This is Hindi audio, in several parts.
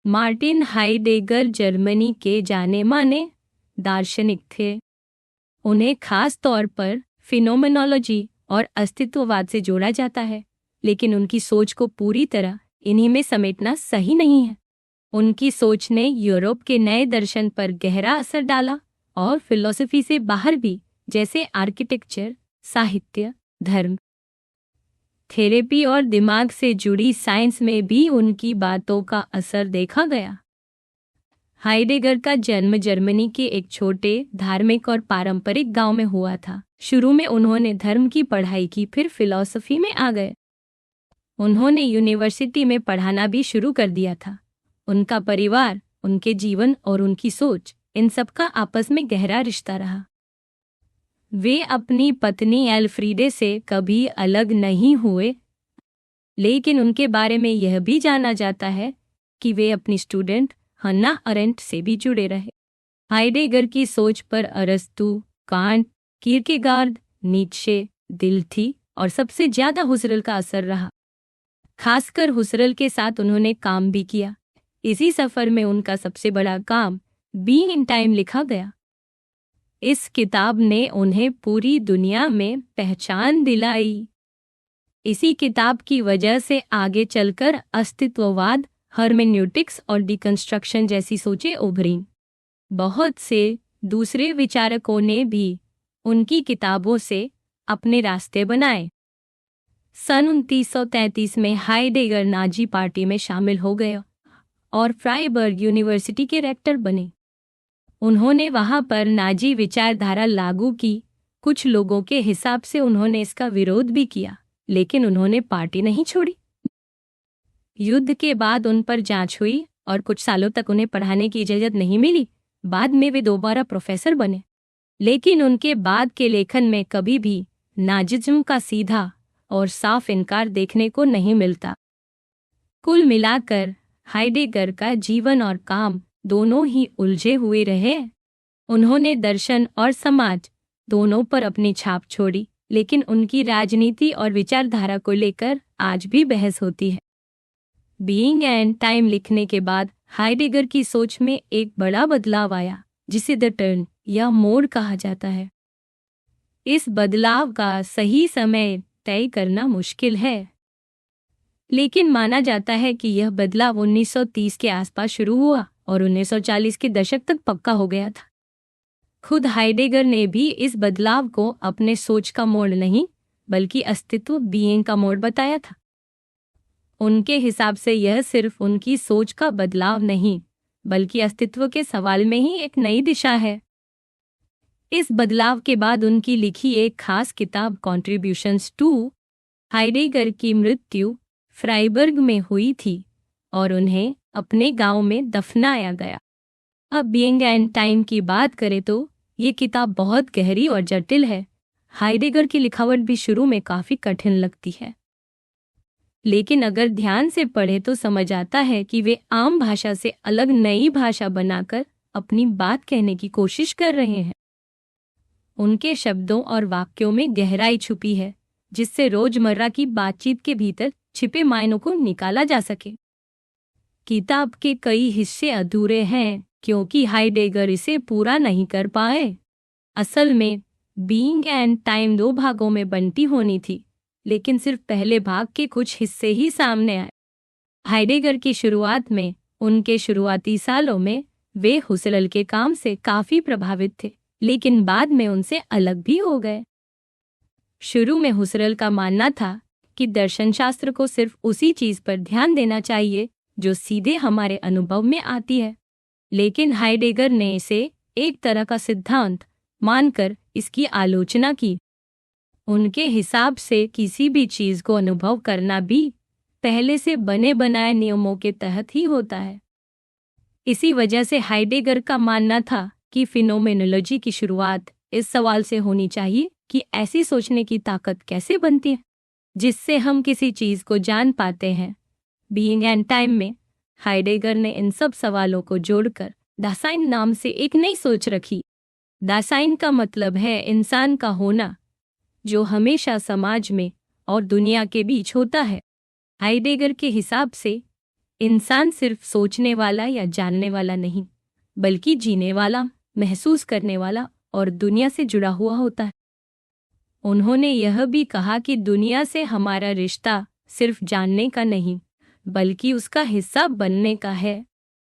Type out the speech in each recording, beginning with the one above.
मार्टिन हाइडेगर जर्मनी के जाने माने दार्शनिक थे। उन्हें खास तौर पर फिनोमेनोलॉजी और अस्तित्ववाद से जोड़ा जाता है, लेकिन उनकी सोच को पूरी तरह इन्हीं में समेटना सही नहीं है। उनकी सोच ने यूरोप के नए दर्शन पर गहरा असर डाला और फिलॉसफी से बाहर भी, जैसे आर्किटेक्चर, साहित्य, धर्म, थेरेपी और दिमाग से जुड़ी साइंस में भी उनकी बातों का असर देखा गया। हाइडेगर का जन्म जर्मनी के एक छोटे धार्मिक और पारंपरिक गांव में हुआ था। शुरू में उन्होंने धर्म की पढ़ाई की, फिर फिलॉसफी में आ गए। उन्होंने यूनिवर्सिटी में पढ़ाना भी शुरू कर दिया था। उनका परिवार, उनके जीवन और उनकी सोच, इन सब का आपस में गहरा रिश्ता रहा। वे अपनी पत्नी एल्फ्रीडे से कभी अलग नहीं हुए, लेकिन उनके बारे में यह भी जाना जाता है कि वे अपनी स्टूडेंट हन्ना अरेंट से भी जुड़े रहे। हाइडेगर की सोच पर अरस्तू, कांट, कीर्केगार्ड, नीत्शे, दिल्थी और सबसे ज्यादा हुसरल का असर रहा। खासकर हुसरल के साथ उन्होंने काम भी किया। इसी सफर में उनका सबसे बड़ा काम बीइंग इन टाइम लिखा गया। इस किताब ने उन्हें पूरी दुनिया में पहचान दिलाई। इसी किताब की वजह से आगे चलकर अस्तित्ववाद, हर्मेन्यूटिक्स और डिकंस्ट्रक्शन जैसी सोचें उभरीं। बहुत से दूसरे विचारकों ने भी उनकी किताबों से अपने रास्ते बनाए। सन 1933 में हाइडेगर नाजी पार्टी में शामिल हो गए और फ्राइबर्ग यूनिवर्सिटी के रेक्टर बने। उन्होंने वहां पर नाजी विचारधारा लागू की। कुछ लोगों के हिसाब से उन्होंने इसका विरोध भी किया, लेकिन उन्होंने पार्टी नहीं छोड़ी। युद्ध के बाद उन पर जांच हुई और कुछ सालों तक उन्हें पढ़ाने की इजाजत नहीं मिली। बाद में वे दोबारा प्रोफेसर बने, लेकिन उनके बाद के लेखन में कभी भी नाजिज्म का सीधा और साफ इनकार देखने को नहीं मिलता। कुल मिलाकर हाइडेगर का जीवन और काम दोनों ही उलझे हुए रहे। उन्होंने दर्शन और समाज दोनों पर अपनी छाप छोड़ी, लेकिन उनकी राजनीति और विचारधारा को लेकर आज भी बहस होती है। बीइंग एंड टाइम लिखने के बाद हाइडेगर की सोच में एक बड़ा बदलाव आया, जिसे द टर्न या मोड़ कहा जाता है। इस बदलाव का सही समय तय करना मुश्किल है, लेकिन माना जाता है कि यह बदलाव 1930 के आसपास शुरू हुआ और 1940 के दशक तक पक्का हो गया था। खुद हाइडेगर ने भी इस बदलाव को अपने सोच का मोड़ नहीं, बल्कि अस्तित्व, बीइंग का मोड़ बताया था। उनके हिसाब से यह सिर्फ उनकी सोच का बदलाव नहीं, बल्कि अस्तित्व के सवाल में ही एक नई दिशा है। इस बदलाव के बाद उनकी लिखी एक खास किताब कॉन्ट्रीब्यूशंस टू हाइडेगर की मृत्यु फ्राइबर्ग में हुई थी और उन्हें अपने गांव में दफनाया गया। अब बीइंग एंड टाइम की बात करें तो ये किताब बहुत गहरी और जटिल है। हाइडेगर की लिखावट भी शुरू में काफी कठिन लगती है, लेकिन अगर ध्यान से पढ़े तो समझ आता है कि वे आम भाषा से अलग नई भाषा बनाकर अपनी बात कहने की कोशिश कर रहे हैं। उनके शब्दों और वाक्यों में गहराई छुपी है, जिससे रोजमर्रा की बातचीत के भीतर छिपे मायनों को निकाला जा सके। किताब के कई हिस्से अधूरे हैं क्योंकि हाइडेगर इसे पूरा नहीं कर पाए। असल में बीइंग एंड टाइम 2 भागों में बंटी होनी थी, लेकिन सिर्फ पहले भाग के कुछ हिस्से ही सामने आए। हाइडेगर की शुरुआत में, उनके शुरुआती सालों में, वे हुसरल के काम से काफी प्रभावित थे, लेकिन बाद में उनसे अलग भी हो गए। शुरू में हुसरल का मानना था कि दर्शन शास्त्र को सिर्फ उसी चीज पर ध्यान देना चाहिए जो सीधे हमारे अनुभव में आती है, लेकिन हाइडेगर ने इसे एक तरह का सिद्धांत मानकर इसकी आलोचना की। उनके हिसाब से किसी भी चीज को अनुभव करना भी पहले से बने बनाए नियमों के तहत ही होता है। इसी वजह से हाइडेगर का मानना था कि फिनोमेनोलॉजी की शुरुआत इस सवाल से होनी चाहिए कि ऐसी सोचने की ताकत कैसे बनती है जिससे हम किसी चीज को जान पाते हैं। बीइंग एंड टाइम में हाइडेगर ने इन सब सवालों को जोड़कर दासाइन नाम से एक नई सोच रखी। दासाइन का मतलब है इंसान का होना, जो हमेशा समाज में और दुनिया के बीच होता है। हाइडेगर के हिसाब से इंसान सिर्फ सोचने वाला या जानने वाला नहीं, बल्कि जीने वाला, महसूस करने वाला और दुनिया से जुड़ा हुआ होता है। उन्होंने यह भी कहा कि दुनिया से हमारा रिश्ता सिर्फ जानने का नहीं, बल्कि उसका हिस्सा बनने का है,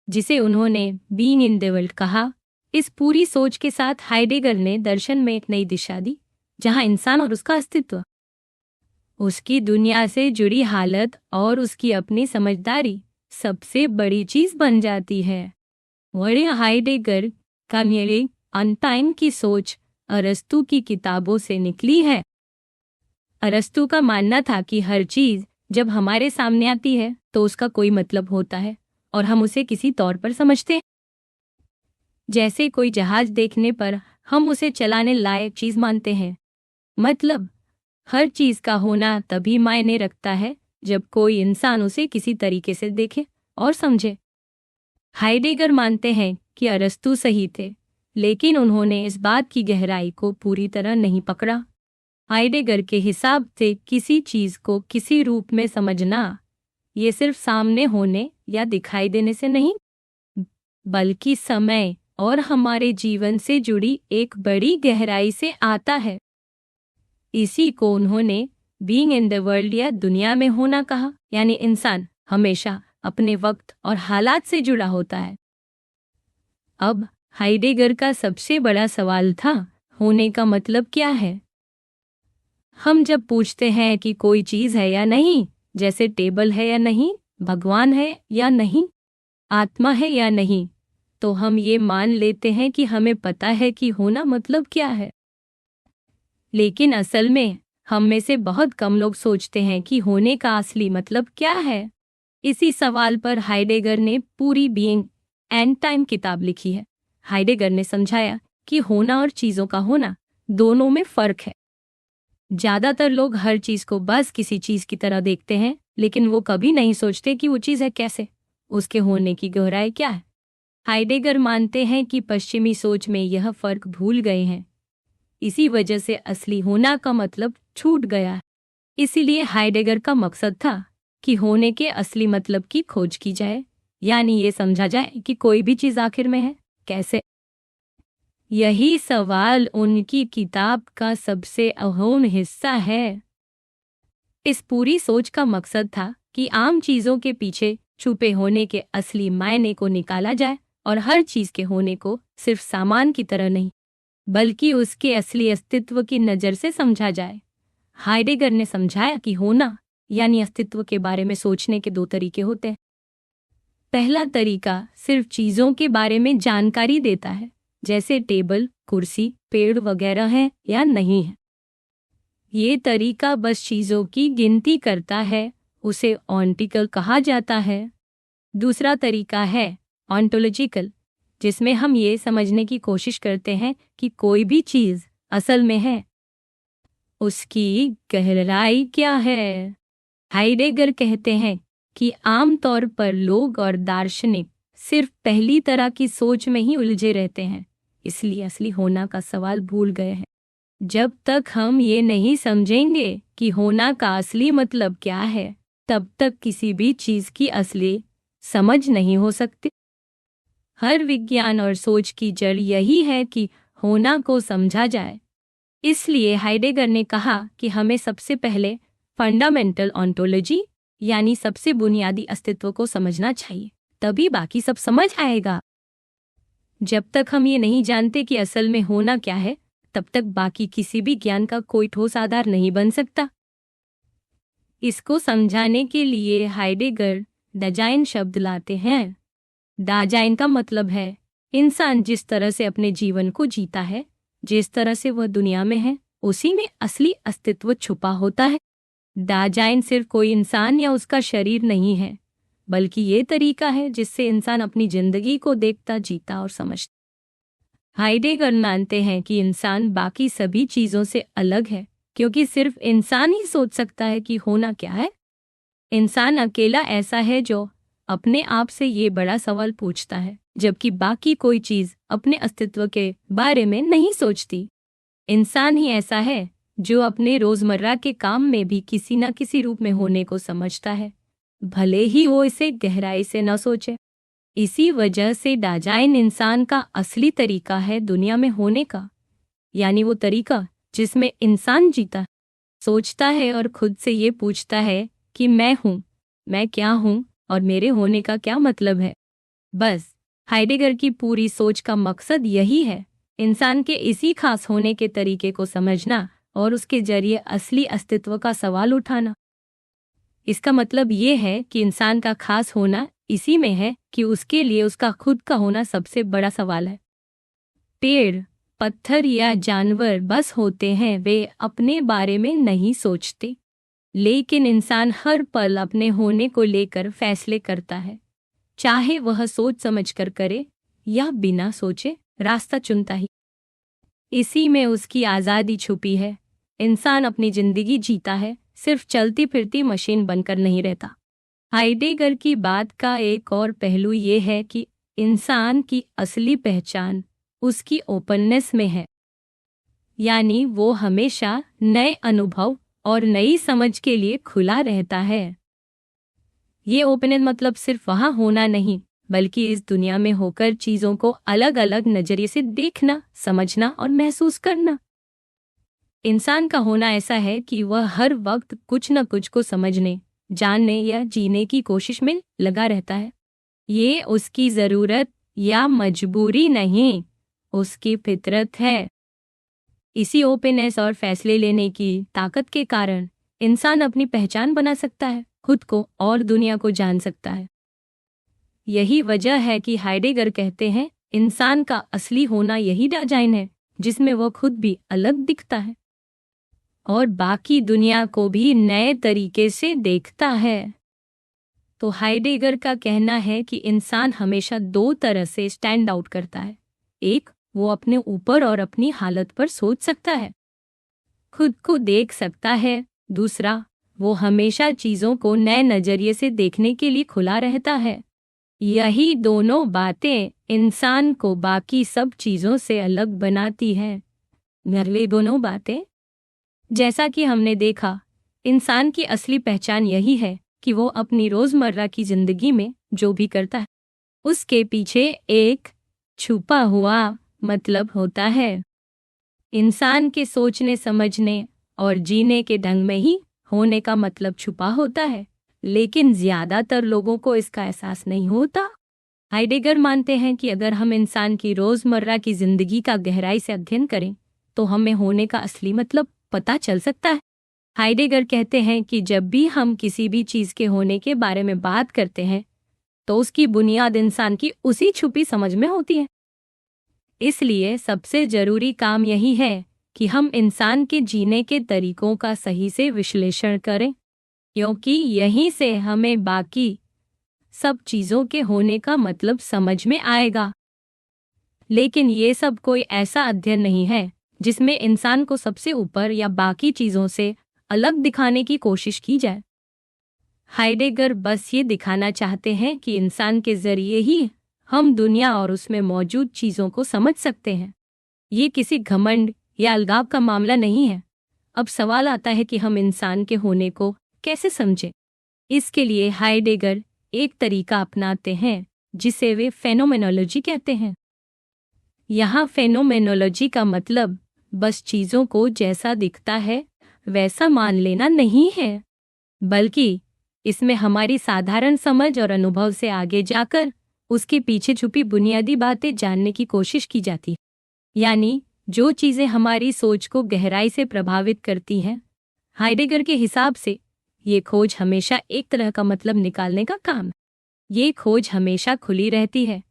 जिसे उन्होंने बीइंग इन द वर्ल्ड कहा। इस पूरी सोच के साथ हाइडेगर ने दर्शन में एक नई दिशा दी, जहां इंसान और उसका अस्तित्व, उसकी दुनिया से जुड़ी हालत और उसकी अपनी समझदारी सबसे बड़ी चीज बन जाती है। वही हाइडेगर का मेरे अनटाइम की सोच अरस्तु की किताबों से निकली है। अरस्तु का मानना था कि हर चीज जब हमारे सामने आती है तो उसका कोई मतलब होता है और हम उसे किसी तौर पर समझते हैं। जैसे कोई जहाज देखने पर हम उसे चलाने लायक चीज मानते हैं। मतलब हर चीज का होना तभी मायने रखता है जब कोई इंसान उसे किसी तरीके से देखे और समझे। हाइडेगर मानते हैं कि अरस्तु सही थे, लेकिन उन्होंने इस बात की गहराई को पूरी तरह नहीं पकड़ा। हाइडेगर के हिसाब से किसी चीज को किसी रूप में समझना ये सिर्फ सामने होने या दिखाई देने से नहीं, बल्कि समय और हमारे जीवन से जुड़ी एक बड़ी गहराई से आता है। इसी को उन्होंने बीइंग इन द वर्ल्ड या दुनिया में होना कहा, यानी इंसान हमेशा अपने वक्त और हालात से जुड़ा होता है। अब हाइडेगर का सबसे बड़ा सवाल था, होने का मतलब क्या है? हम जब पूछते हैं कि कोई चीज है या नहीं, जैसे टेबल है या नहीं, भगवान है या नहीं, आत्मा है या नहीं, तो हम ये मान लेते हैं कि हमें पता है कि होना मतलब क्या है। लेकिन असल में हम में से बहुत कम लोग सोचते हैं कि होने का असली मतलब क्या है। इसी सवाल पर हाइडेगर ने पूरी बीइंग एंड टाइम किताब लिखी है। हाइडेगर ने समझाया कि होना और चीजों का होना दोनों में फर्क है। ज्यादातर लोग हर चीज को बस किसी चीज की तरह देखते हैं, लेकिन वो कभी नहीं सोचते कि वो चीज है कैसे, उसके होने की गहराई क्या है। हाइडेगर मानते हैं कि पश्चिमी सोच में यह फर्क भूल गए हैं, इसी वजह से असली होना का मतलब छूट गया है। इसीलिए हाइडेगर का मकसद था कि होने के असली मतलब की खोज की जाए, यानी ये समझा जाए कि कोई भी चीज आखिर में है कैसे। यही सवाल उनकी किताब का सबसे अहम हिस्सा है। इस पूरी सोच का मकसद था कि आम चीजों के पीछे छुपे होने के असली मायने को निकाला जाए और हर चीज के होने को सिर्फ सामान की तरह नहीं, बल्कि उसके असली अस्तित्व की नज़र से समझा जाए। हाइडेगर ने समझाया कि होना यानी अस्तित्व के बारे में सोचने के दो तरीके होते हैं। पहला तरीका सिर्फ चीजों के बारे में जानकारी देता है, जैसे टेबल, कुर्सी, पेड़ वगैरह है या नहीं है। ये तरीका बस चीजों की गिनती करता है, उसे ऑन्टिकल कहा जाता है। दूसरा तरीका है ऑन्टोलॉजिकल, जिसमें हम ये समझने की कोशिश करते हैं कि कोई भी चीज असल में है, उसकी गहराई क्या है। हाइडेगर कहते हैं कि आमतौर पर लोग और दार्शनिक सिर्फ पहली तरह की सोच में ही उलझे रहते हैं, इसलिए असली होना का सवाल भूल गए हैं। जब तक हम ये नहीं समझेंगे कि होना का असली मतलब क्या है, तब तक किसी भी चीज की असली समझ नहीं हो सकती। हर विज्ञान और सोच की जड़ यही है कि होना को समझा जाए। इसलिए हाइडेगर ने कहा कि हमें सबसे पहले फंडामेंटल ऑन्टोलॉजी यानी सबसे बुनियादी अस्तित्व को समझना चाहिए, तभी बाकी सब समझ आएगा। जब तक हम ये नहीं जानते कि असल में होना क्या है, तब तक बाकी किसी भी ज्ञान का कोई ठोस आधार नहीं बन सकता। इसको समझाने के लिए हाइडेगर दाजाइन शब्द लाते हैं। दाजाइन का मतलब है इंसान जिस तरह से अपने जीवन को जीता है, जिस तरह से वह दुनिया में है, उसी में असली अस्तित्व छुपा होता है। दाजाइन सिर्फ कोई इंसान या उसका शरीर नहीं है, बल्कि ये तरीका है जिससे इंसान अपनी जिंदगी को देखता, जीता और समझता। हाइडेगर मानते हैं कि इंसान बाकी सभी चीजों से अलग है, क्योंकि सिर्फ इंसान ही सोच सकता है कि होना क्या है। इंसान अकेला ऐसा है जो अपने आप से ये बड़ा सवाल पूछता है, जबकि बाकी कोई चीज अपने अस्तित्व के बारे में नहीं सोचती। इंसान ही ऐसा है जो अपने रोजमर्रा के काम में भी किसी न किसी रूप में होने को समझता है, भले ही वो इसे गहराई से न सोचे। इसी वजह से दाजाइन इंसान का असली तरीका है दुनिया में होने का, यानी वो तरीका जिसमें इंसान जीता, सोचता है और खुद से ये पूछता है कि मैं हूँ, मैं क्या हूँ और मेरे होने का क्या मतलब है। बस हाइडेगर की पूरी सोच का मकसद यही है, इंसान के इसी खास होने के तरीके को समझना और उसके जरिए असली अस्तित्व का सवाल उठाना। इसका मतलब ये है कि इंसान का खास होना इसी में है कि उसके लिए उसका खुद का होना सबसे बड़ा सवाल है। पेड़, पत्थर या जानवर बस होते हैं, वे अपने बारे में नहीं सोचते, लेकिन इंसान हर पल अपने होने को लेकर फैसले करता है, चाहे वह सोच समझकर करे या बिना सोचे रास्ता चुनता ही। इसी में उसकी आज़ादी छुपी है। इंसान अपनी जिंदगी जीता है, सिर्फ चलती फिरती मशीन बनकर नहीं रहता। हाइडेगर की बात का एक और पहलू ये है कि इंसान की असली पहचान उसकी ओपननेस में है, यानी वो हमेशा नए अनुभव और नई समझ के लिए खुला रहता है। ये ओपननेस मतलब सिर्फ वहाँ होना नहीं, बल्कि इस दुनिया में होकर चीज़ों को अलग अलग नज़रिए से देखना, समझना और महसूस करना। इंसान का होना ऐसा है कि वह हर वक्त कुछ न कुछ को समझने, जानने या जीने की कोशिश में लगा रहता है। ये उसकी ज़रूरत या मजबूरी नहीं, उसकी फितरत है। इसी ओपननेस और फैसले लेने की ताकत के कारण इंसान अपनी पहचान बना सकता है, खुद को और दुनिया को जान सकता है। यही वजह है कि हाइडेगर कहते हैं, इंसान का असली होना यही दाजाइन है जिसमें वह खुद भी अलग दिखता है और बाकी दुनिया को भी नए तरीके से देखता है। तो हाइडेगर का कहना है कि इंसान हमेशा दो तरह से स्टैंड आउट करता है। एक, वो अपने ऊपर और अपनी हालत पर सोच सकता है, खुद को देख सकता है। दूसरा, वो हमेशा चीज़ों को नए नज़रिए से देखने के लिए खुला रहता है। यही दोनों बातें इंसान को बाकी सब चीज़ों से अलग बनाती हैं। ये दोनों बातें, जैसा कि हमने देखा, इंसान की असली पहचान यही है कि वो अपनी रोज़मर्रा की ज़िंदगी में जो भी करता है, उसके पीछे एक छुपा हुआ मतलब होता है। इंसान के सोचने, समझने और जीने के ढंग में ही होने का मतलब छुपा होता है, लेकिन ज़्यादातर लोगों को इसका एहसास नहीं होता। हाइडेगर मानते हैं कि अगर हम इंसान की रोज़मर्रा की ज़िंदगी का गहराई से अध्ययन करें, तो हमें होने का असली मतलब पता चल सकता है। हाइडेगर कहते हैं कि जब भी हम किसी भी चीज़ के होने के बारे में बात करते हैं, तो उसकी बुनियाद इंसान की उसी छुपी समझ में होती है। इसलिए सबसे ज़रूरी काम यही है कि हम इंसान के जीने के तरीकों का सही से विश्लेषण करें, क्योंकि यहीं से हमें बाकी सब चीज़ों के होने का मतलब समझ में आएगा। लेकिन ये सब कोई ऐसा अध्ययन नहीं है जिसमें इंसान को सबसे ऊपर या बाकी चीज़ों से अलग दिखाने की कोशिश की जाए। हाइडेगर बस ये दिखाना चाहते हैं कि इंसान के जरिए ही हम दुनिया और उसमें मौजूद चीज़ों को समझ सकते हैं। ये किसी घमंड या अलगाव का मामला नहीं है। अब सवाल आता है कि हम इंसान के होने को कैसे समझें। इसके लिए हाइडेगर एक तरीका अपनाते हैं जिसे वे फेनोमेनोलॉजी कहते हैं। यहाँ फेनोमेनोलॉजी का मतलब बस चीज़ों को जैसा दिखता है वैसा मान लेना नहीं है, बल्कि इसमें हमारी साधारण समझ और अनुभव से आगे जाकर उसके पीछे छुपी बुनियादी बातें जानने की कोशिश की जाती है। यानी जो चीज़ें हमारी सोच को गहराई से प्रभावित करती हैं। हाइडेगर के हिसाब से ये खोज हमेशा एक तरह का मतलब निकालने का काम है। ये खोज हमेशा खुली रहती है,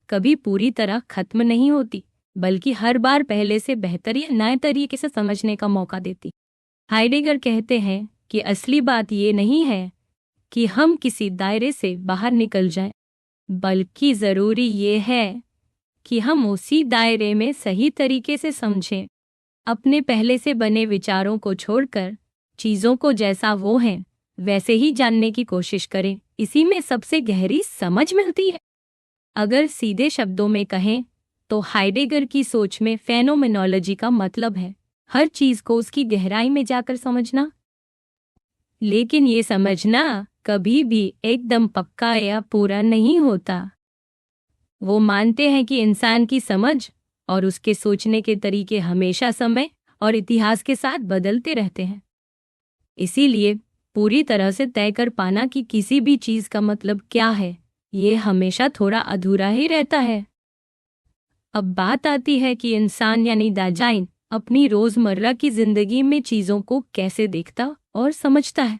कभी पूरी तरह खत्म नहीं होती, बल्कि हर बार पहले से बेहतर या नए तरीके से समझने का मौका देती। हाइडेगर कहते हैं कि असली बात ये नहीं है कि हम किसी दायरे से बाहर निकल जाएं, बल्कि ज़रूरी ये है कि हम उसी दायरे में सही तरीके से समझें। अपने पहले से बने विचारों को छोड़कर चीज़ों को जैसा वो हैं वैसे ही जानने की कोशिश करें। इसी में सबसे गहरी समझ मिलती है। अगर सीधे शब्दों में कहें तो हाइडेगर की सोच में फेनोमेनोलॉजी का मतलब है हर चीज़ को उसकी गहराई में जाकर समझना। लेकिन ये समझना कभी भी एकदम पक्का या पूरा नहीं होता। वो मानते हैं कि इंसान की समझ और उसके सोचने के तरीके हमेशा समय और इतिहास के साथ बदलते रहते हैं। इसीलिए पूरी तरह से तय कर पाना कि किसी भी चीज का मतलब क्या है, ये हमेशा थोड़ा अधूरा ही रहता है। अब बात आती है कि इंसान यानी दाजाइन अपनी रोजमर्रा की जिंदगी में चीजों को कैसे देखता और समझता है।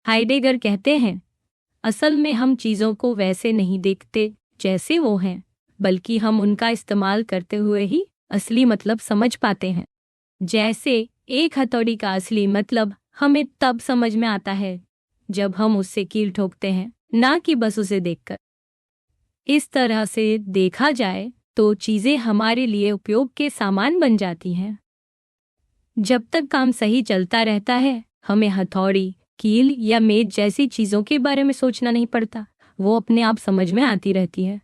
हाइडेगर कहते हैं, असल में हम चीजों को वैसे नहीं देखते जैसे वो हैं, बल्कि हम उनका इस्तेमाल करते हुए ही असली मतलब समझ पाते हैं। जैसे एक हथौड़ी का असली मतलब हमें तब समझ में आता है जब हम उससे कील ठोकते हैं, ना कि बस उसे देखकर। इस तरह से देखा जाए तो चीजें हमारे लिए उपयोग के सामान बन जाती हैं। जब तक काम सही चलता रहता है, हमें हथौड़ी, कील या मेज जैसी चीजों के बारे में सोचना नहीं पड़ता, वो अपने आप समझ में आती रहती है।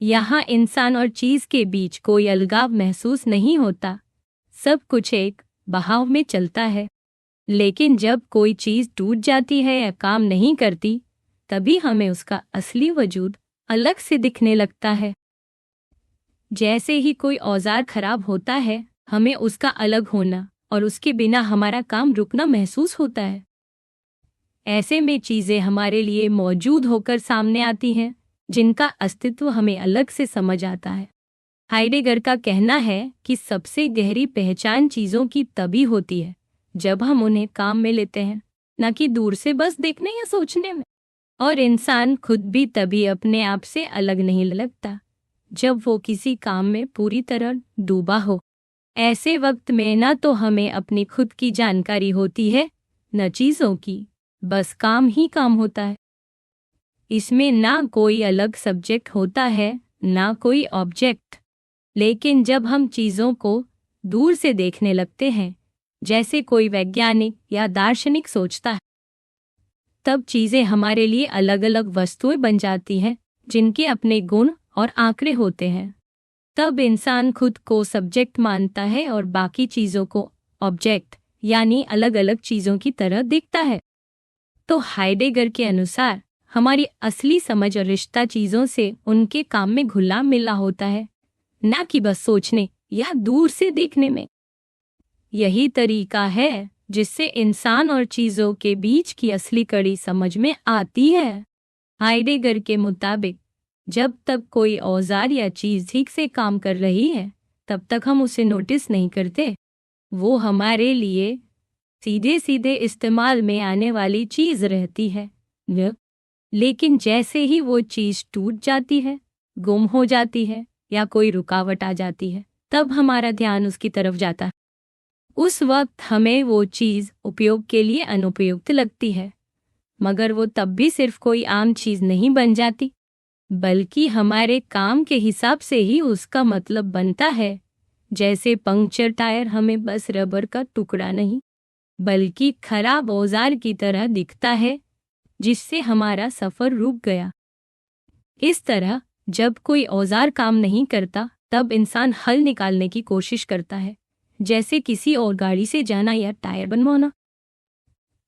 यहाँ इंसान और चीज के बीच कोई अलगाव महसूस नहीं होता, सब कुछ एक बहाव में चलता है। लेकिन जब कोई चीज टूट जाती है या काम नहीं करती, तभी हमें उसका असली वजूद अलग से दिखने लगता है। जैसे ही कोई औजार खराब होता है, हमें उसका अलग होना और उसके बिना हमारा काम रुकना महसूस होता है। ऐसे में चीजें हमारे लिए मौजूद होकर सामने आती हैं, जिनका अस्तित्व हमें अलग से समझ आता है। हाइडेगर का कहना है कि सबसे गहरी पहचान चीजों की तभी होती है जब हम उन्हें काम में लेते हैं, न कि दूर से बस देखने या सोचने में। और इंसान खुद भी तभी अपने आप से अलग नहीं लगता जब वो किसी काम में पूरी तरह डूबा हो। ऐसे वक्त में न तो हमें अपनी खुद की जानकारी होती है, न चीजों की, बस काम ही काम होता है। इसमें ना कोई अलग सब्जेक्ट होता है, ना कोई ऑब्जेक्ट। लेकिन जब हम चीजों को दूर से देखने लगते हैं, जैसे कोई वैज्ञानिक या दार्शनिक सोचता है, तब चीजें हमारे लिए अलग अलग वस्तुएं बन जाती हैं, जिनके अपने गुण और आंकड़े होते हैं। तब इंसान खुद को सब्जेक्ट मानता है और बाकी चीजों को ऑब्जेक्ट यानी अलग अलग चीजों की तरह दिखता है। तो हाइडेगर के अनुसार हमारी असली समझ और रिश्ता चीजों से उनके काम में घुला मिला होता है, ना कि बस सोचने या दूर से देखने में। यही तरीका है जिससे इंसान और चीजों के बीच की असली कड़ी समझ में आती है। हाइडेगर के मुताबिक जब तक कोई औजार या चीज ठीक से काम कर रही है, तब तक हम उसे नोटिस नहीं करते। वो हमारे लिए सीधे सीधे इस्तेमाल में आने वाली चीज रहती है। लेकिन जैसे ही वो चीज टूट जाती है, गुम हो जाती है या कोई रुकावट आ जाती है, तब हमारा ध्यान उसकी तरफ जाता है। उस वक्त हमें वो चीज उपयोग के लिए अनुपयुक्त लगती है, मगर वो तब भी सिर्फ कोई आम चीज नहीं बन जाती, बल्कि हमारे काम के हिसाब से ही उसका मतलब बनता है। जैसे पंक्चर टायर हमें बस रबर का टुकड़ा नहीं, बल्कि खराब औजार की तरह दिखता है, जिससे हमारा सफर रुक गया। इस तरह जब कोई औजार काम नहीं करता, तब इंसान हल निकालने की कोशिश करता है, जैसे किसी और गाड़ी से जाना या टायर बनवाना।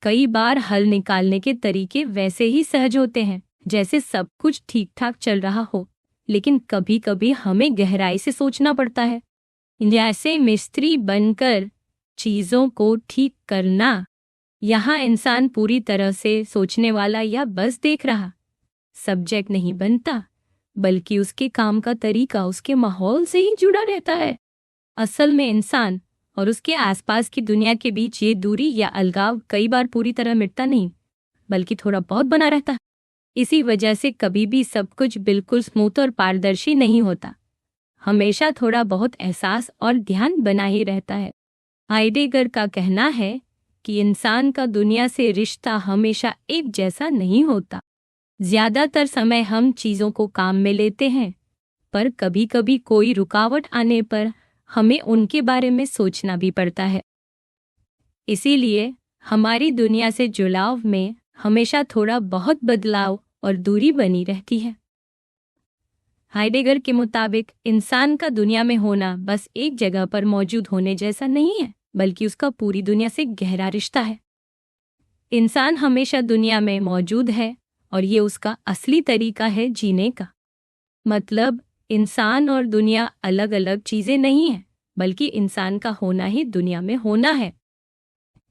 कई बार हल निकालने के तरीके वैसे ही सहज होते हैं जैसे सब कुछ ठीक ठाक चल रहा हो, लेकिन कभी कभी हमें गहराई से सोचना पड़ता है, जैसे मिस्त्री बनकर चीजों को ठीक करना। यहाँ इंसान पूरी तरह से सोचने वाला या बस देख रहा सब्जेक्ट नहीं बनता, बल्कि उसके काम का तरीका उसके माहौल से ही जुड़ा रहता है। असल में इंसान और उसके आसपास की दुनिया के बीच ये दूरी या अलगाव कई बार पूरी तरह मिटता नहीं, बल्कि थोड़ा बहुत बना रहता है। इसी वजह से कभी भी सब कुछ बिल्कुल स्मूथ और पारदर्शी नहीं होता, हमेशा थोड़ा बहुत एहसास और ध्यान बना ही रहता है। हाइडेगर का कहना है कि इंसान का दुनिया से रिश्ता हमेशा एक जैसा नहीं होता। ज्यादातर समय हम चीजों को काम में लेते हैं, पर कभी कभी कोई रुकावट आने पर हमें उनके बारे में सोचना भी पड़ता है। इसीलिए हमारी दुनिया से जुड़ाव में हमेशा थोड़ा बहुत बदलाव और दूरी बनी रहती है। हाइडेगर के मुताबिक इंसान का दुनिया में होना बस एक जगह पर मौजूद होने जैसा नहीं है, बल्कि उसका पूरी दुनिया से गहरा रिश्ता है। इंसान हमेशा दुनिया में मौजूद है और ये उसका असली तरीका है जीने का। मतलब इंसान और दुनिया अलग अलग चीजें नहीं हैं, बल्कि इंसान का होना ही दुनिया में होना है।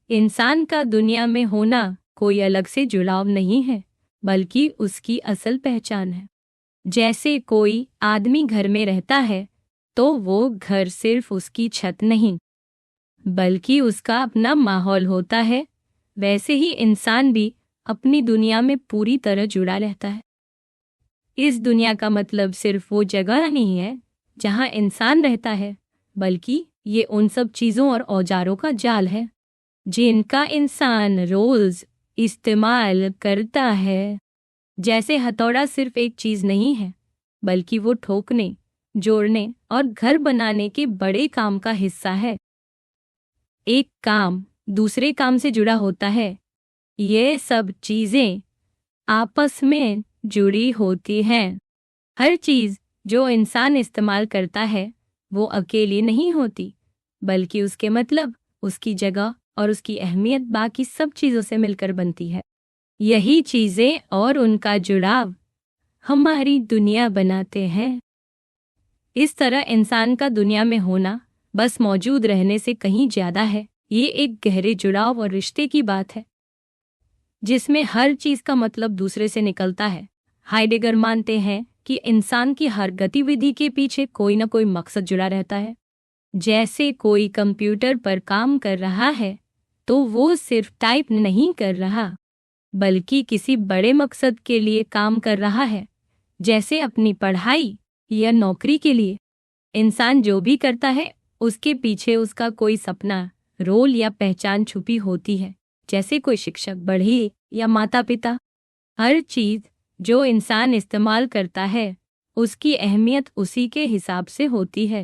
इंसान का दुनिया में होना कोई अलग से जुड़ाव नहीं है, बल्कि उसकी असल पहचान है। जैसे कोई आदमी घर में रहता है तो वो घर सिर्फ उसकी छत नहीं, बल्कि उसका अपना माहौल होता है। वैसे ही इंसान भी अपनी दुनिया में पूरी तरह जुड़ा रहता है। इस दुनिया का मतलब सिर्फ वो जगह नहीं है जहां इंसान रहता है, बल्कि ये उन सब चीज़ों और औजारों का जाल है जिनका इंसान रोज इस्तेमाल करता है। जैसे हथौड़ा सिर्फ एक चीज़ नहीं है, बल्कि वो ठोकने, जोड़ने और घर बनाने के बड़े काम का हिस्सा है। एक काम दूसरे काम से जुड़ा होता है। ये सब चीज़ें आपस में जुड़ी होती हैं। हर चीज़ जो इंसान इस्तेमाल करता है वो अकेली नहीं होती, बल्कि उसके मतलब, उसकी जगह और उसकी अहमियत बाकी सब चीज़ों से मिलकर बनती है। यही चीज़ें और उनका जुड़ाव हमारी दुनिया बनाते हैं। इस तरह इंसान का दुनिया में होना बस मौजूद रहने से कहीं ज़्यादा है। ये एक गहरे जुड़ाव और रिश्ते की बात है जिसमें हर चीज़ का मतलब दूसरे से निकलता है। हाइडेगर मानते हैं कि इंसान की हर गतिविधि के पीछे कोई न कोई मकसद जुड़ा रहता है। जैसे कोई कंप्यूटर पर काम कर रहा है तो वो सिर्फ टाइप नहीं कर रहा, बल्कि किसी बड़े मकसद के लिए काम कर रहा है, जैसे अपनी पढ़ाई या नौकरी के लिए। इंसान जो भी करता है उसके पीछे उसका कोई सपना, रोल या पहचान छुपी होती है, जैसे कोई शिक्षक, बढ़ई या माता पिता। हर चीज़ जो इंसान इस्तेमाल करता है उसकी अहमियत उसी के हिसाब से होती है।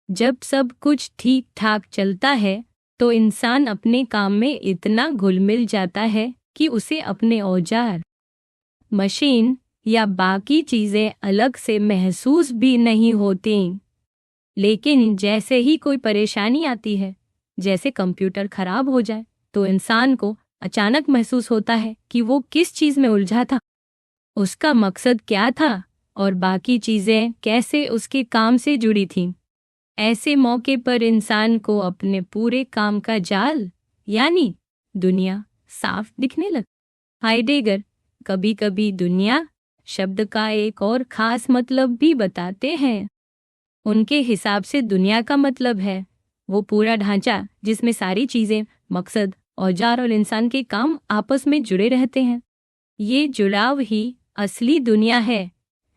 जब सब कुछ ठीक ठाक चलता है तो इंसान अपने काम में इतना घुल मिल जाता है कि उसे अपने औजार, मशीन या बाकी चीज़ें अलग से महसूस भी नहीं होती। लेकिन जैसे ही कोई परेशानी आती है, जैसे कंप्यूटर खराब हो जाए, तो इंसान को अचानक महसूस होता है कि वो किस चीज़ में उलझा था, उसका मकसद क्या था और बाकी चीज़ें कैसे उसके काम से जुड़ी थीं। ऐसे मौके पर इंसान को अपने पूरे काम का जाल यानी दुनिया साफ दिखने लगता। हाइडेगर कभी कभी दुनिया शब्द का एक और खास मतलब भी बताते हैं। उनके हिसाब से दुनिया का मतलब है वो पूरा ढांचा जिसमें सारी चीज़ें, मकसद, औजार और इंसान के काम आपस में जुड़े रहते हैं। ये जुड़ाव ही असली दुनिया है,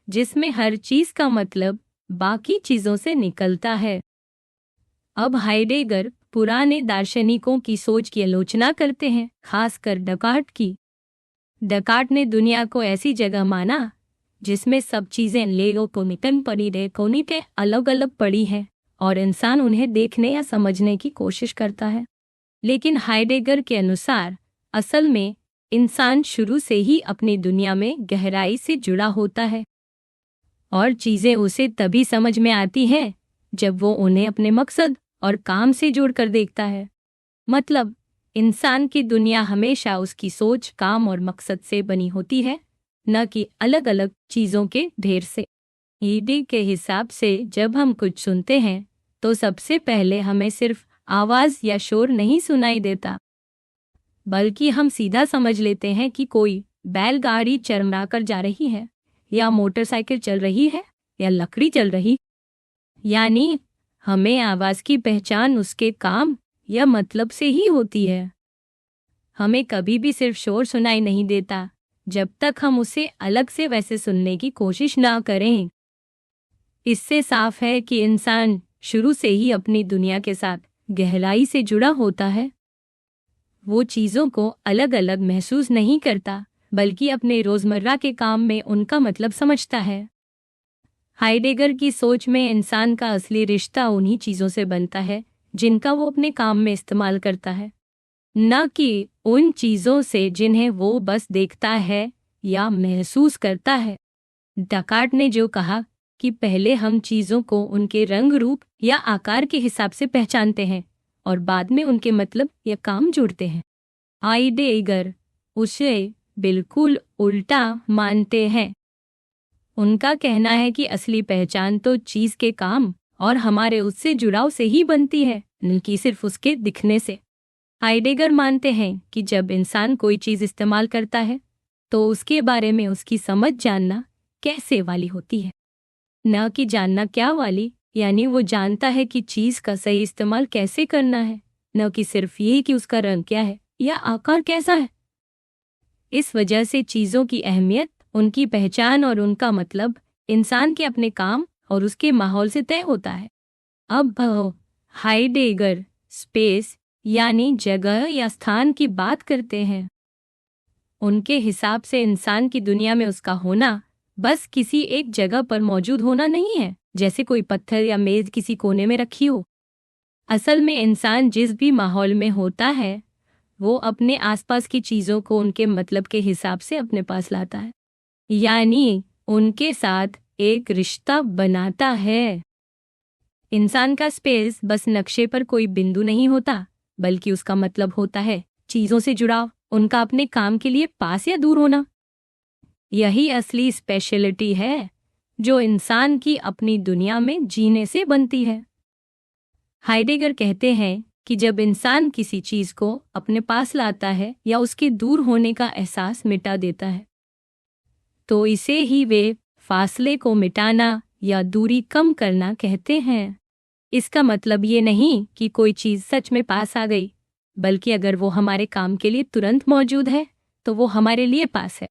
जिसमें हर चीज़ का मतलब बाकी चीज़ों से निकलता है। अब हाइडेगर पुराने दार्शनिकों की सोच की आलोचना करते हैं, खासकर डेकार्ट की। डेकार्ट ने दुनिया को ऐसी जगह माना जिसमें सब चीज़ें लेगो कोनिकन पड़ी रे कोनिके अलग अलग पड़ी हैं और इंसान उन्हें देखने या समझने की कोशिश करता है। लेकिन हाइडेगर के अनुसार असल में इंसान शुरू से ही अपनी दुनिया में गहराई से जुड़ा होता है और चीज़ें उसे तभी समझ में आती हैं जब वो उन्हें अपने मकसद और काम से जोड़कर देखता है। मतलब इंसान की दुनिया हमेशा उसकी सोच, काम और मकसद से बनी होती है, न कि अलग अलग चीज़ों के ढेर से। ईडी के हिसाब से जब हम कुछ सुनते हैं तो सबसे पहले हमें सिर्फ आवाज़ या शोर नहीं सुनाई देता, बल्कि हम सीधा समझ लेते हैं कि कोई बैलगाड़ी चरमरा कर जा रही है या मोटरसाइकिल चल रही है या लकड़ी चल रही। यानी हमें आवाज़ की पहचान उसके काम या मतलब से ही होती है। हमें कभी भी सिर्फ शोर सुनाई नहीं देता जब तक हम उसे अलग से वैसे सुनने की कोशिश ना करें। इससे साफ है कि इंसान शुरू से ही अपनी दुनिया के साथ गहराई से जुड़ा होता है। वो चीज़ों को अलग अलग महसूस नहीं करता, बल्कि अपने रोज़मर्रा के काम में उनका मतलब समझता है। हाइडेगर की सोच में इंसान का असली रिश्ता उन्हीं चीज़ों से बनता है जिनका वो अपने काम में इस्तेमाल करता है, न कि उन चीज़ों से जिन्हें वो बस देखता है या महसूस करता है। डेकार्ट ने जो कहा कि पहले हम चीज़ों को उनके रंग, रूप या आकार के हिसाब से पहचानते हैं और बाद में उनके मतलब या काम जोड़ते हैं। हाइडेगर उसे बिल्कुल उल्टा मानते हैं। उनका कहना है कि असली पहचान तो चीज के काम और हमारे उससे जुड़ाव से ही बनती है, न कि सिर्फ उसके दिखने से। हाइडेगर मानते हैं कि जब इंसान कोई चीज इस्तेमाल करता है तो उसके बारे में उसकी समझ जानना कैसे वाली होती है, न कि जानना क्या वाली। यानी वो जानता है कि चीज का सही इस्तेमाल कैसे करना है, न कि सिर्फ ये कि उसका रंग क्या है या आकार कैसा है। इस वजह से चीजों की अहमियत, उनकी पहचान और उनका मतलब इंसान के अपने काम और उसके माहौल से तय होता है। अब हाइडेगर स्पेस यानी जगह या स्थान की बात करते हैं। उनके हिसाब से इंसान की दुनिया में उसका होना बस किसी एक जगह पर मौजूद होना नहीं है, जैसे कोई पत्थर या मेज किसी कोने में रखी हो। असल में इंसान जिस भी माहौल में होता है वो अपने आसपास की चीजों को उनके मतलब के हिसाब से अपने पास लाता है, यानी उनके साथ एक रिश्ता बनाता है। इंसान का स्पेस बस नक्शे पर कोई बिंदु नहीं होता, बल्कि उसका मतलब होता है चीजों से जुड़ाव, उनका अपने काम के लिए पास या दूर होना। यही असली स्पेशलिटी है जो इंसान की अपनी दुनिया में जीने से बनती है। हाइडेगर कहते हैं कि जब इंसान किसी चीज को अपने पास लाता है या उसके दूर होने का एहसास मिटा देता है, तो इसे ही वे फासले को मिटाना या दूरी कम करना कहते हैं। इसका मतलब ये नहीं कि कोई चीज सच में पास आ गई, बल्कि अगर वो हमारे काम के लिए तुरंत मौजूद है तो वो हमारे लिए पास है।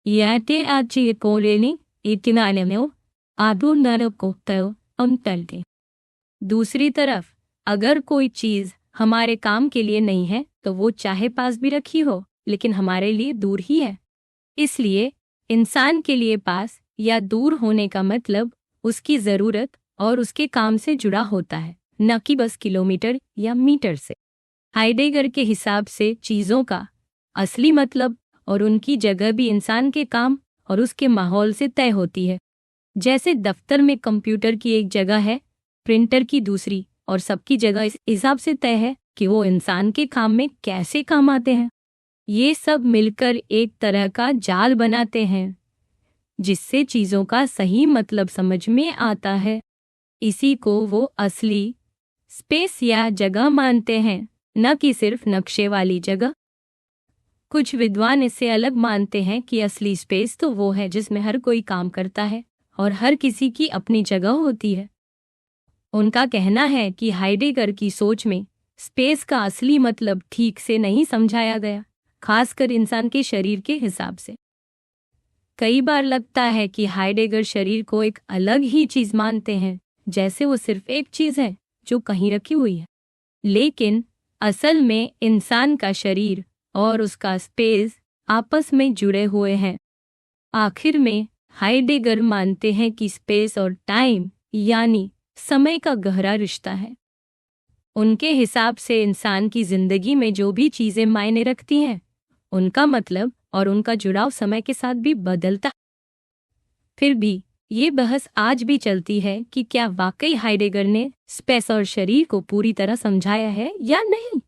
याते आजी कोरेनी इतनाने में आदू नरक को तय अंतलते। दूसरी तरफ अगर कोई चीज हमारे काम के लिए नहीं है तो वो चाहे पास भी रखी हो, लेकिन हमारे लिए दूर ही है। इसलिए इंसान के लिए पास या दूर होने का मतलब उसकी जरूरत और उसके काम से जुड़ा होता है, न कि बस किलोमीटर या मीटर से। हाइडेगर के हिसाब से चीजों का असली मतलब और उनकी जगह भी इंसान के काम और उसके माहौल से तय होती है। जैसे दफ्तर में कंप्यूटर की एक जगह है, प्रिंटर की दूसरी, और सबकी जगह इस हिसाब से तय है कि वो इंसान के काम में कैसे काम आते हैं। ये सब मिलकर एक तरह का जाल बनाते हैं जिससे चीजों का सही मतलब समझ में आता है। इसी को वो असली स्पेस या जगह मानते हैं, न कि सिर्फ नक्शे वाली जगह। कुछ विद्वान इससे अलग मानते हैं कि असली स्पेस तो वो है जिसमें हर कोई काम करता है और हर किसी की अपनी जगह होती है। उनका कहना है कि हाइडेगर की सोच में स्पेस का असली मतलब ठीक से नहीं समझाया गया, खासकर इंसान के शरीर के हिसाब से। कई बार लगता है कि हाइडेगर शरीर को एक अलग ही चीज मानते हैं, जैसे वो सिर्फ एक चीज है जो कहीं रखी हुई है। लेकिन असल में इंसान का शरीर और उसका स्पेस आपस में जुड़े हुए हैं। आखिर में हाइडेगर मानते हैं कि स्पेस और टाइम यानी समय का गहरा रिश्ता है। उनके हिसाब से इंसान की जिंदगी में जो भी चीजें मायने रखती हैं, उनका मतलब और उनका जुड़ाव समय के साथ भी बदलता। फिर भी ये बहस आज भी चलती है कि क्या वाकई हाइडेगर ने स्पेस और शरीर को पूरी तरह समझाया है या नहीं।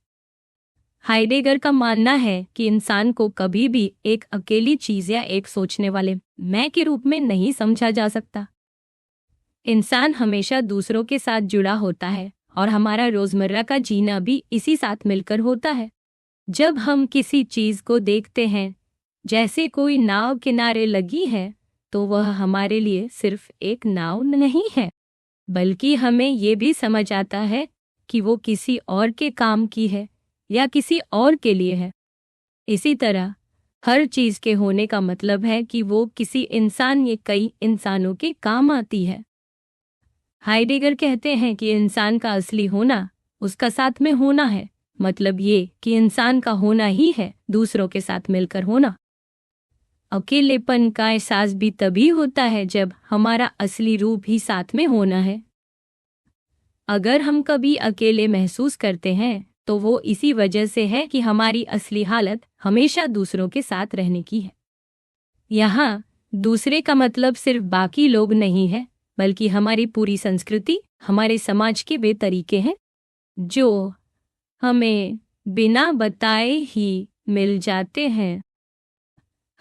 हाइडेगर का मानना है कि इंसान को कभी भी एक अकेली चीज या एक सोचने वाले मैं के रूप में नहीं समझा जा सकता। इंसान हमेशा दूसरों के साथ जुड़ा होता है और हमारा रोजमर्रा का जीना भी इसी साथ मिलकर होता है। जब हम किसी चीज को देखते हैं, जैसे कोई नाव किनारे लगी है, तो वह हमारे लिए सिर्फ एक नाव नहीं है, बल्कि हमें ये भी समझ आता है कि वो किसी और के काम की है या किसी और के लिए है। इसी तरह हर चीज के होने का मतलब है कि वो किसी इंसान या कई इंसानों के काम आती है। हाइडेगर कहते हैं कि इंसान का असली होना उसका साथ में होना है, मतलब ये कि इंसान का होना ही है दूसरों के साथ मिलकर होना। अकेलेपन का एहसास भी तभी होता है जब हमारा असली रूप ही साथ में होना है। अगर हम कभी अकेले महसूस करते हैं तो वो इसी वजह से है कि हमारी असली हालत हमेशा दूसरों के साथ रहने की है। यहाँ दूसरे का मतलब सिर्फ बाकी लोग नहीं है, बल्कि हमारी पूरी संस्कृति, हमारे समाज के वे तरीके हैं जो हमें बिना बताए ही मिल जाते हैं।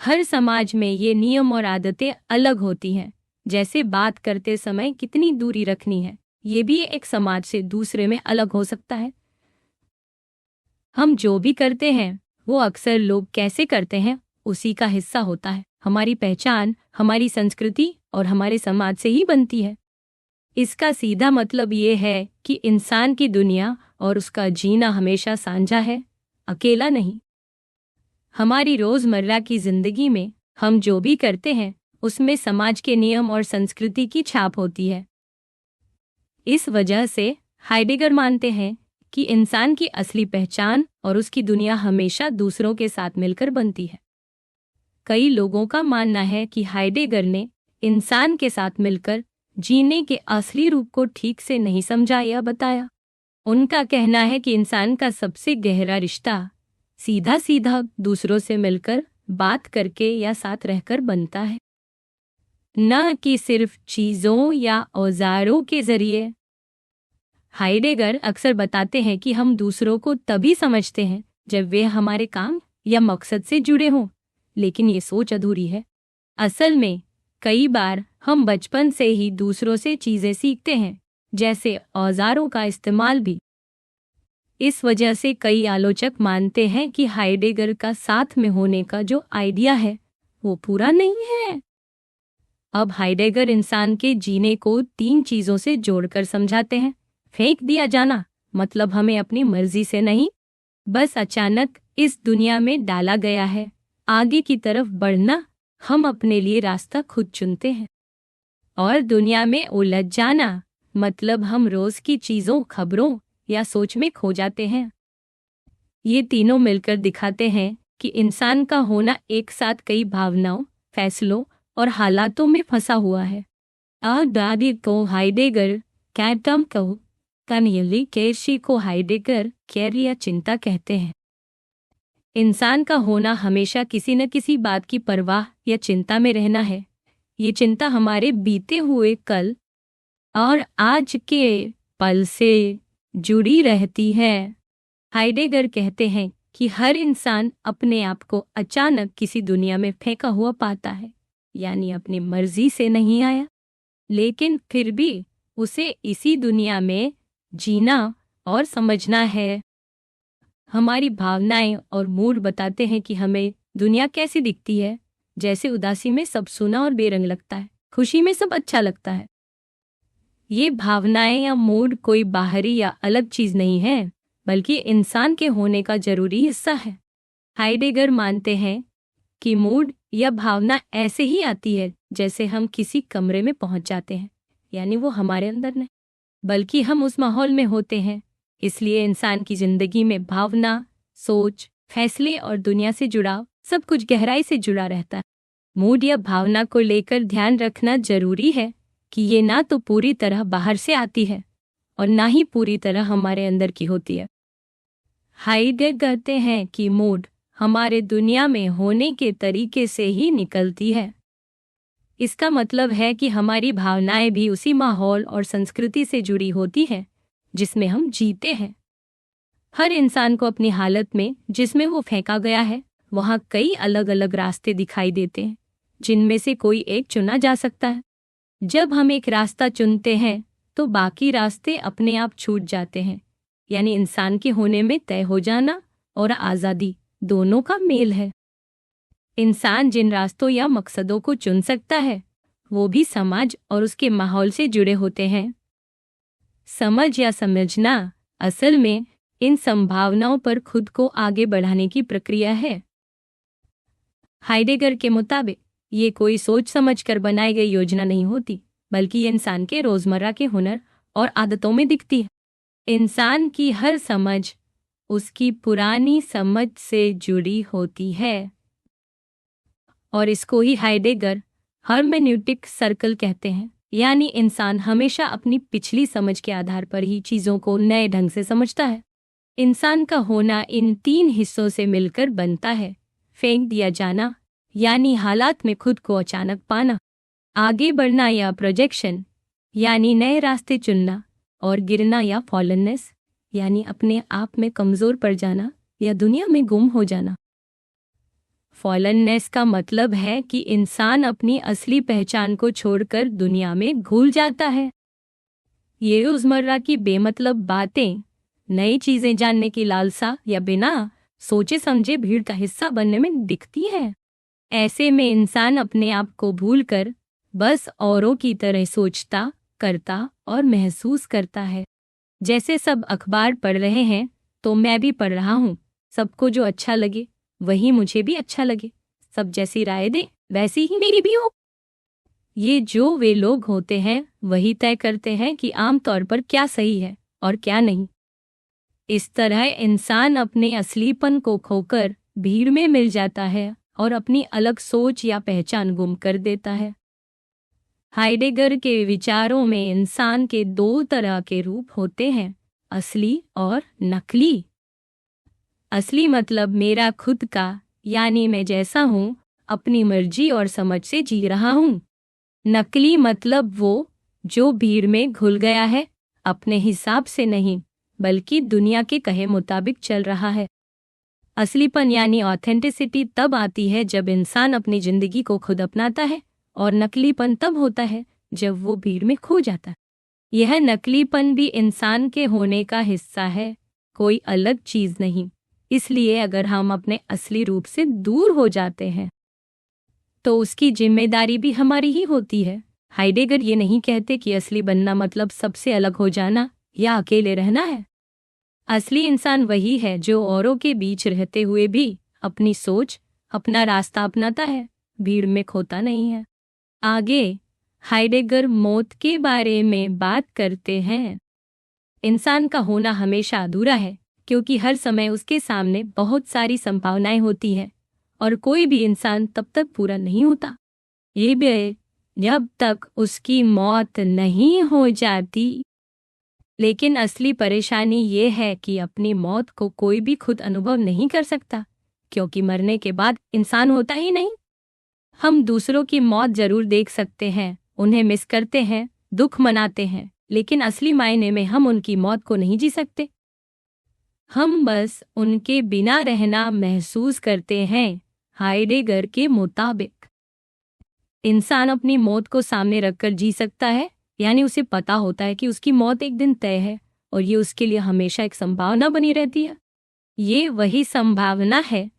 हर समाज में ये नियम और आदतें अलग होती हैं। जैसे बात करते समय कितनी दूरी रखनी है, ये भी एक समाज से दूसरे में अलग हो सकता है। हम जो भी करते हैं वो अक्सर लोग कैसे करते हैं उसी का हिस्सा होता है। हमारी पहचान हमारी संस्कृति और हमारे समाज से ही बनती है। इसका सीधा मतलब ये है कि इंसान की दुनिया और उसका जीना हमेशा साझा है, अकेला नहीं। हमारी रोजमर्रा की जिंदगी में हम जो भी करते हैं उसमें समाज के नियम और संस्कृति की छाप होती है। इस वजह से हाइडेगर मानते हैं कि इंसान की असली पहचान और उसकी दुनिया हमेशा दूसरों के साथ मिलकर बनती है। कई लोगों का मानना है कि हाइडेगर ने इंसान के साथ मिलकर जीने के असली रूप को ठीक से नहीं समझा या बताया। उनका कहना है कि इंसान का सबसे गहरा रिश्ता सीधा सीधा दूसरों से मिलकर बात करके या साथ रहकर बनता है, न कि सिर्फ चीजों या औजारों के जरिए। हाइडेगर अक्सर बताते हैं कि हम दूसरों को तभी समझते हैं जब वे हमारे काम या मकसद से जुड़े हों, लेकिन ये सोच अधूरी है। असल में कई बार हम बचपन से ही दूसरों से चीजें सीखते हैं, जैसे औजारों का इस्तेमाल भी। इस वजह से कई आलोचक मानते हैं कि हाइडेगर का साथ में होने का जो आइडिया है वो पूरा नहीं है। अब हाइडेगर इंसान के जीने को 3 चीजों से जोड़कर समझाते हैं। फेंक दिया जाना मतलब हमें अपनी मर्जी से नहीं, बस अचानक इस दुनिया में डाला गया है। आगे की तरफ बढ़ना हम अपने लिए रास्ता खुद चुनते हैं। और दुनिया में उलझ जाना मतलब हम रोज की चीजों, खबरों या सोच में खो जाते हैं। ये तीनों मिलकर दिखाते हैं कि इंसान का होना एक साथ कई भावनाओं, फैसलों और हालातों में फंसा हुआ है। दादी को हाइडेगर कैटम को कनियली केशी को हाइडेगर केयर या चिंता कहते हैं। इंसान का होना हमेशा किसी न किसी बात की परवाह या चिंता में रहना है। ये चिंता हमारे बीते हुए कल और आज के पल से जुड़ी रहती है। हाइडेगर कहते हैं कि हर इंसान अपने आप को अचानक किसी दुनिया में फेंका हुआ पाता है, यानी अपनी मर्जी से नहीं आया, लेकिन फिर भी उसे इसी दुनिया में जीना और समझना है। हमारी भावनाएं और मूड बताते हैं कि हमें दुनिया कैसी दिखती है। जैसे उदासी में सब सूना और बेरंग लगता है, खुशी में सब अच्छा लगता है। ये भावनाएं या मूड कोई बाहरी या अलग चीज नहीं है, बल्कि इंसान के होने का जरूरी हिस्सा है। हाइडेगर मानते हैं कि मूड या भावना ऐसे ही आती है जैसे हम किसी कमरे में पहुंच जाते हैं, यानी वो हमारे अंदर नहीं बल्कि हम उस माहौल में होते हैं। इसलिए इंसान की जिंदगी में भावना, सोच, फैसले और दुनिया से जुड़ाव सब कुछ गहराई से जुड़ा रहता है। मूड या भावना को लेकर ध्यान रखना जरूरी है कि ये ना तो पूरी तरह बाहर से आती है और ना ही पूरी तरह हमारे अंदर की होती है। हाइडेगर कहते हैं कि मूड हमारे दुनिया में होने के तरीके से ही निकलती है। इसका मतलब है कि हमारी भावनाएं भी उसी माहौल और संस्कृति से जुड़ी होती हैं जिसमें हम जीते हैं। हर इंसान को अपनी हालत में जिसमें वो फेंका गया है वहाँ कई अलग अलग रास्ते दिखाई देते हैं, जिनमें से कोई एक चुना जा सकता है। जब हम एक रास्ता चुनते हैं तो बाकी रास्ते अपने आप छूट जाते हैं, यानी इंसान के होने में तय हो जाना और आज़ादी दोनों का मेल है। इंसान जिन रास्तों या मकसदों को चुन सकता है वो भी समाज और उसके माहौल से जुड़े होते हैं। समझ या समझना असल में इन संभावनाओं पर खुद को आगे बढ़ाने की प्रक्रिया है। हाइडेगर के मुताबिक ये कोई सोच समझकर बनाई गई योजना नहीं होती, बल्कि ये इंसान के रोजमर्रा के हुनर और आदतों में दिखती है। इंसान की हर समझ उसकी पुरानी समझ से जुड़ी होती है और इसको ही हाइडेगर हर्मेन्यूटिक सर्कल कहते हैं, यानी इंसान हमेशा अपनी पिछली समझ के आधार पर ही चीजों को नए ढंग से समझता है। इंसान का होना इन 3 हिस्सों से मिलकर बनता है। फेंक दिया जाना यानी हालात में खुद को अचानक पाना, आगे बढ़ना या प्रोजेक्शन यानी नए रास्ते चुनना, और गिरना या फॉलननेस यानी अपने आप में कमजोर पड़ जाना या दुनिया में गुम हो जाना। फॉलननेस का मतलब है कि इंसान अपनी असली पहचान को छोड़कर दुनिया में घुल जाता है। ये रोजमर्रा की बेमतलब बातें, नई चीजें जानने की लालसा या बिना सोचे समझे भीड़ का हिस्सा बनने में दिखती है। ऐसे में इंसान अपने आप को भूलकर बस औरों की तरह सोचता, करता और महसूस करता है। जैसे सब अखबार पढ़ रहे हैं तो मैं भी पढ़ रहा हूँ। सबको जो अच्छा लगे वही मुझे भी अच्छा लगे। सब जैसी राय दें वैसी ही मेरी भी हो। ये जो वे लोग होते हैं वही तय करते हैं कि आमतौर पर क्या सही है और क्या नहीं। इस तरह इंसान अपने असलीपन को खोकर भीड़ में मिल जाता है और अपनी अलग सोच या पहचान गुम कर देता है। हाइडेगर के विचारों में इंसान के दो तरह के रूप होते हैं, असली और नकली। असली मतलब मेरा खुद का, यानी मैं जैसा हूँ अपनी मर्जी और समझ से जी रहा हूँ। नकली मतलब वो जो भीड़ में घुल गया है, अपने हिसाब से नहीं बल्कि दुनिया के कहे मुताबिक चल रहा है। असलीपन यानी ऑथेंटिसिटी तब आती है जब इंसान अपनी जिंदगी को खुद अपनाता है, और नकलीपन तब होता है जब वो भीड़ में खो जाता है। यह नकलीपन भी इंसान के होने का हिस्सा है, कोई अलग चीज नहीं। इसलिए अगर हम अपने असली रूप से दूर हो जाते हैं तो उसकी जिम्मेदारी भी हमारी ही होती है। हाइडेगर ये नहीं कहते कि असली बनना मतलब सबसे अलग हो जाना या अकेले रहना है। असली इंसान वही है जो औरों के बीच रहते हुए भी अपनी सोच, अपना रास्ता अपनाता है, भीड़ में खोता नहीं है। आगे हाइडेगर मौत के बारे में बात करते हैं। इंसान का होना हमेशा अधूरा है क्योंकि हर समय उसके सामने बहुत सारी संभावनाएं होती हैं और कोई भी इंसान तब तक पूरा नहीं होता, ये भी जब तक उसकी मौत नहीं हो जाती। लेकिन असली परेशानी ये है कि अपनी मौत को कोई भी खुद अनुभव नहीं कर सकता क्योंकि मरने के बाद इंसान होता ही नहीं। हम दूसरों की मौत जरूर देख सकते हैं, उन्हें मिस करते हैं, दुख मनाते हैं, लेकिन असली मायने में हम उनकी मौत को नहीं जी सकते। हम बस उनके बिना रहना महसूस करते हैं। हाइडेगर के मुताबिक इंसान अपनी मौत को सामने रखकर जी सकता है, यानी उसे पता होता है कि उसकी मौत एक दिन तय है और ये उसके लिए हमेशा एक संभावना बनी रहती है। ये वही संभावना है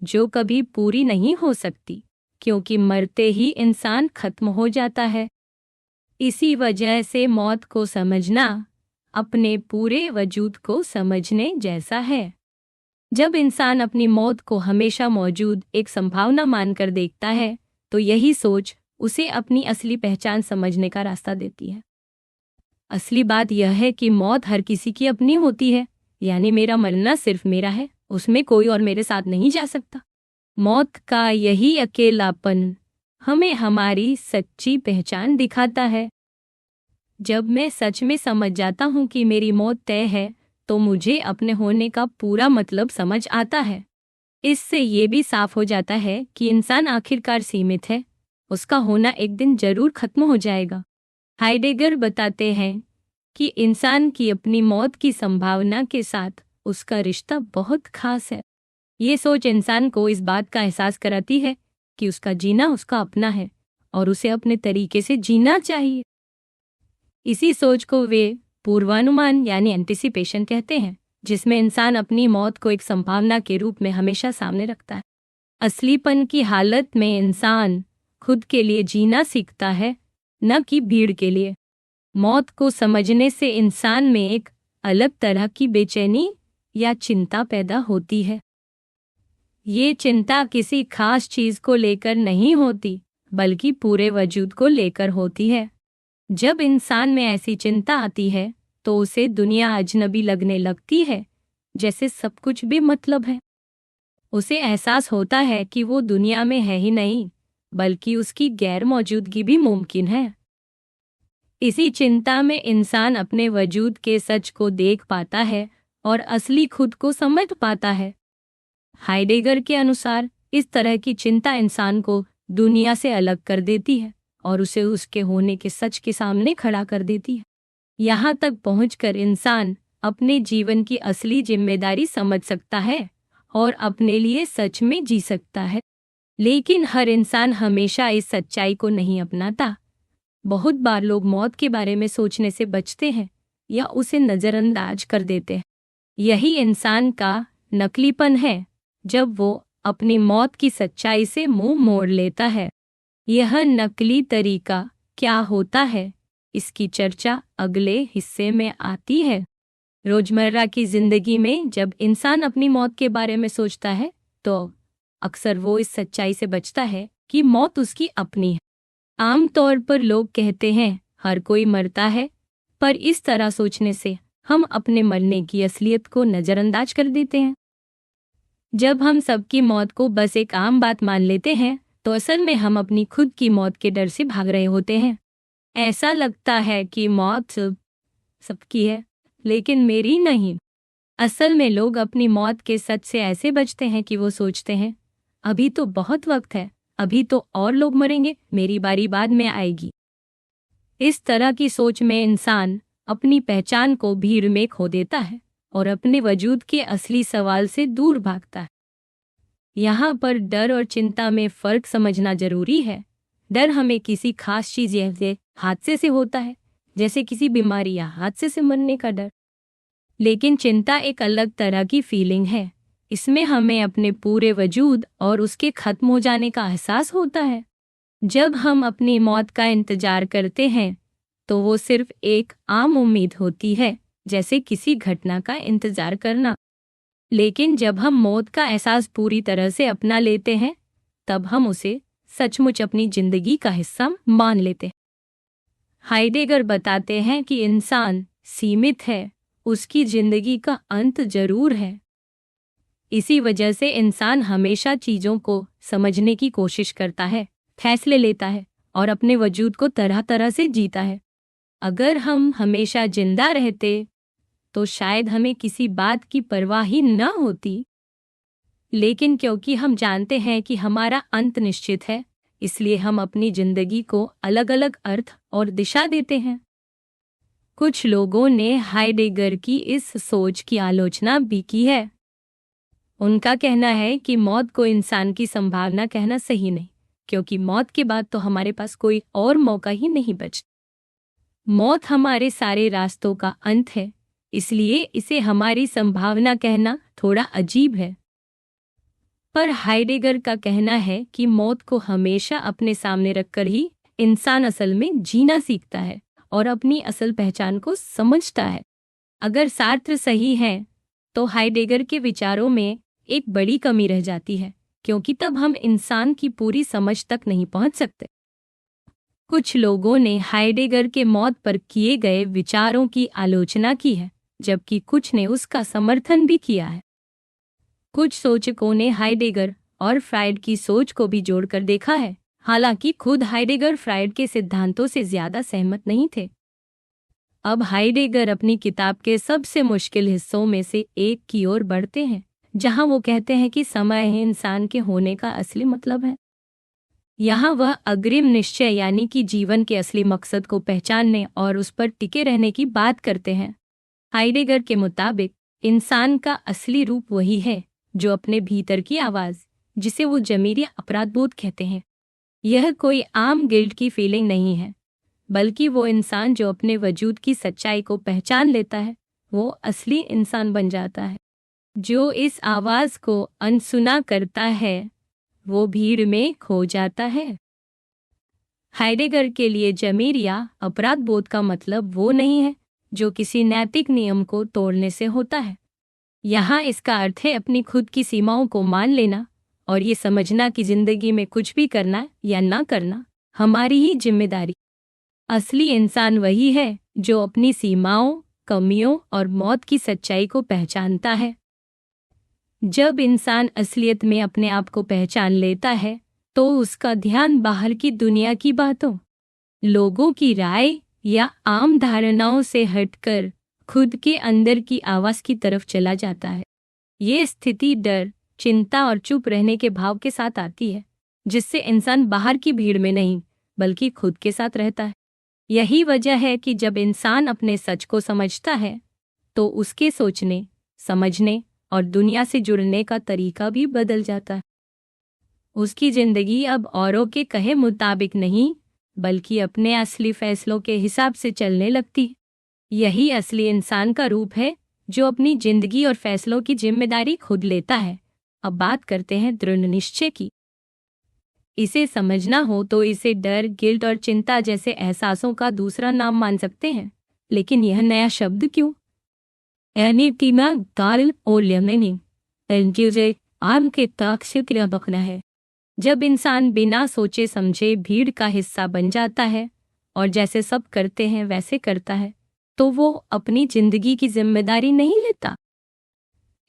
जो कभी पूरी नहीं हो सकती क्योंकि मरते ही इंसान खत्म हो जाता है। इसी वजह से मौत को समझना अपने पूरे वजूद को समझने जैसा है। जब इंसान अपनी मौत को हमेशा मौजूद एक संभावना मानकर देखता है तो यही सोच उसे अपनी असली पहचान समझने का रास्ता देती है। असली बात यह है कि मौत हर किसी की अपनी होती है, यानी मेरा मरना सिर्फ मेरा है, उसमें कोई और मेरे साथ नहीं जा सकता। मौत का यही अकेलापन हमें हमारी सच्ची पहचान दिखाता है। जब मैं सच में समझ जाता हूँ कि मेरी मौत तय है तो मुझे अपने होने का पूरा मतलब समझ आता है। इससे ये भी साफ हो जाता है कि इंसान आखिरकार सीमित है, उसका होना एक दिन जरूर खत्म हो जाएगा। हाइडेगर बताते हैं कि इंसान की अपनी मौत की संभावना के साथ उसका रिश्ता बहुत खास है। ये सोच इंसान को इस बात का एहसास कराती है कि उसका जीना उसका अपना है और उसे अपने तरीके से जीना चाहिए। इसी सोच को वे पूर्वानुमान यानी एंटिसिपेशन कहते हैं, जिसमें इंसान अपनी मौत को एक संभावना के रूप में हमेशा सामने रखता है। असलीपन की हालत में इंसान खुद के लिए जीना सीखता है, न कि भीड़ के लिए। मौत को समझने से इंसान में एक अलग तरह की बेचैनी या चिंता पैदा होती है। ये चिंता किसी खास चीज को लेकर नहीं होती बल्कि पूरे वजूद को लेकर होती है। जब इंसान में ऐसी चिंता आती है तो उसे दुनिया अजनबी लगने लगती है, जैसे सब कुछ भी मतलब है। उसे एहसास होता है कि वो दुनिया में है ही नहीं बल्कि उसकी गैर मौजूदगी भी मुमकिन है। इसी चिंता में इंसान अपने वजूद के सच को देख पाता है और असली खुद को समझ पाता है। हाइडेगर के अनुसार इस तरह की चिंता इंसान को दुनिया से अलग कर देती है और उसे उसके होने के सच के सामने खड़ा कर देती है। यहाँ तक पहुंचकर इंसान अपने जीवन की असली जिम्मेदारी समझ सकता है और अपने लिए सच में जी सकता है। लेकिन हर इंसान हमेशा इस सच्चाई को नहीं अपनाता। बहुत बार लोग मौत के बारे में सोचने से बचते हैं या उसे नज़रअंदाज कर देते हैं। यही इंसान का नकलीपन है, जब वो अपनी मौत की सच्चाई से मुंह मोड़ लेता है। यह नकली तरीका क्या होता है, इसकी चर्चा अगले हिस्से में आती है। रोजमर्रा की जिंदगी में जब इंसान अपनी मौत के बारे में सोचता है तो अक्सर वो इस सच्चाई से बचता है कि मौत उसकी अपनी है। आमतौर पर लोग कहते हैं हर कोई मरता है, पर इस तरह सोचने से हम अपने मरने की असलियत को नज़रअंदाज कर देते हैं। जब हम सबकी मौत को बस एक आम बात मान लेते हैं तो असल में हम अपनी खुद की मौत के डर से भाग रहे होते हैं। ऐसा लगता है कि मौत सबकी है, लेकिन मेरी नहीं। असल में लोग अपनी मौत के सच से ऐसे बचते हैं कि वो सोचते हैं अभी तो बहुत वक्त है, अभी तो और लोग मरेंगे, मेरी बारी बाद में आएगी। इस तरह की सोच में इंसान अपनी पहचान को भीड़ में खो देता है और अपने वजूद के असली सवाल से दूर भागता है। यहाँ पर डर और चिंता में फ़र्क समझना जरूरी है। डर हमें किसी खास चीज़ या हादसे से होता है, जैसे किसी बीमारी या हादसे से मरने का डर। लेकिन चिंता एक अलग तरह की फीलिंग है। इसमें हमें अपने पूरे वजूद और उसके खत्म हो जाने का एहसास होता है। जब हम अपनी मौत का इंतजार करते हैं तो वो सिर्फ एक आम उम्मीद होती है, जैसे किसी घटना का इंतजार करना। लेकिन जब हम मौत का एहसास पूरी तरह से अपना लेते हैं, तब हम उसे सचमुच अपनी जिंदगी का हिस्सा मान लेते हैं। हाइडेगर बताते हैं कि इंसान सीमित है, उसकी जिंदगी का अंत जरूर है। इसी वजह से इंसान हमेशा चीजों को समझने की कोशिश करता है, फैसले लेता है और अपने वजूद को तरह तरह से जीता है। अगर हम हमेशा जिंदा रहते तो शायद हमें किसी बात की परवाह ही न होती। लेकिन क्योंकि हम जानते हैं कि हमारा अंत निश्चित है, इसलिए हम अपनी जिंदगी को अलग अलग अर्थ और दिशा देते हैं। कुछ लोगों ने हाइडेगर की इस सोच की आलोचना भी की है। उनका कहना है कि मौत को इंसान की संभावना कहना सही नहीं, क्योंकि मौत के बाद तो हमारे पास कोई और मौका ही नहीं बचता। मौत हमारे सारे रास्तों का अंत है, इसलिए इसे हमारी संभावना कहना थोड़ा अजीब है। पर हाइडेगर का कहना है कि मौत को हमेशा अपने सामने रखकर ही इंसान असल में जीना सीखता है और अपनी असल पहचान को समझता है। अगर सार्त्र सही है तो हाइडेगर के विचारों में एक बड़ी कमी रह जाती है, क्योंकि तब हम इंसान की पूरी समझ तक नहीं पहुंच सकते। कुछ लोगों ने हाइडेगर के मौत पर किए गए विचारों की आलोचना की है, जबकि कुछ ने उसका समर्थन भी किया है। कुछ सोचकों ने हाइडेगर और फ्राइड की सोच को भी जोड़कर देखा है, हालांकि खुद हाइडेगर फ्राइड के सिद्धांतों से ज्यादा सहमत नहीं थे। अब हाइडेगर अपनी किताब के सबसे मुश्किल हिस्सों में से एक की ओर बढ़ते हैं, जहां वो कहते हैं कि समय ही इंसान के होने का असली मतलब है। यहाँ वह अग्रिम निश्चय यानी कि जीवन के असली मकसद को पहचानने और उस पर टिके रहने की बात करते हैं। हाइडेगर के मुताबिक इंसान का असली रूप वही है जो अपने भीतर की आवाज़, जिसे वो ज़मीरी अपराधबोध कहते हैं। यह कोई आम गिल्ट की फीलिंग नहीं है, बल्कि वो इंसान जो अपने वजूद की सच्चाई को पहचान लेता है, वो असली इंसान बन जाता है। जो इस आवाज़ को अनसुना करता है, वो भीड़ में खो जाता है। हाइडेगर के लिए ज़मीर या अपराध बोध का मतलब वो नहीं है जो किसी नैतिक नियम को तोड़ने से होता है। यहाँ इसका अर्थ है अपनी खुद की सीमाओं को मान लेना और ये समझना कि जिंदगी में कुछ भी करना या ना करना हमारी ही जिम्मेदारी। असली इंसान वही है जो अपनी सीमाओं, कमियों और मौत की सच्चाई को पहचानता है। जब इंसान असलियत में अपने आप को पहचान लेता है तो उसका ध्यान बाहर की दुनिया की बातों, लोगों की राय या आम धारणाओं से हटकर खुद के अंदर की आवाज़ की तरफ चला जाता है। ये स्थिति डर, चिंता और चुप रहने के भाव के साथ आती है, जिससे इंसान बाहर की भीड़ में नहीं बल्कि खुद के साथ रहता है। यही वजह है कि जब इंसान अपने सच को समझता है तो उसके सोचने, समझने और दुनिया से जुड़ने का तरीका भी बदल जाता है। उसकी जिंदगी अब औरों के कहे मुताबिक नहीं बल्कि अपने असली फैसलों के हिसाब से चलने लगती। यही असली इंसान का रूप है, जो अपनी जिंदगी और फैसलों की जिम्मेदारी खुद लेता है। अब बात करते हैं दृढ़ निश्चय की। इसे समझना हो तो इसे डर, गिल्ट और चिंता जैसे एहसासों का दूसरा नाम मान सकते हैं। लेकिन यह नया शब्द क्यों? एनीतिमा गाल और लेमनी एनजीजे आम के ताक्षिक बकना है। जब इंसान बिना सोचे समझे भीड़ का हिस्सा बन जाता है और जैसे सब करते हैं वैसे करता है, तो वो अपनी जिंदगी की जिम्मेदारी नहीं लेता।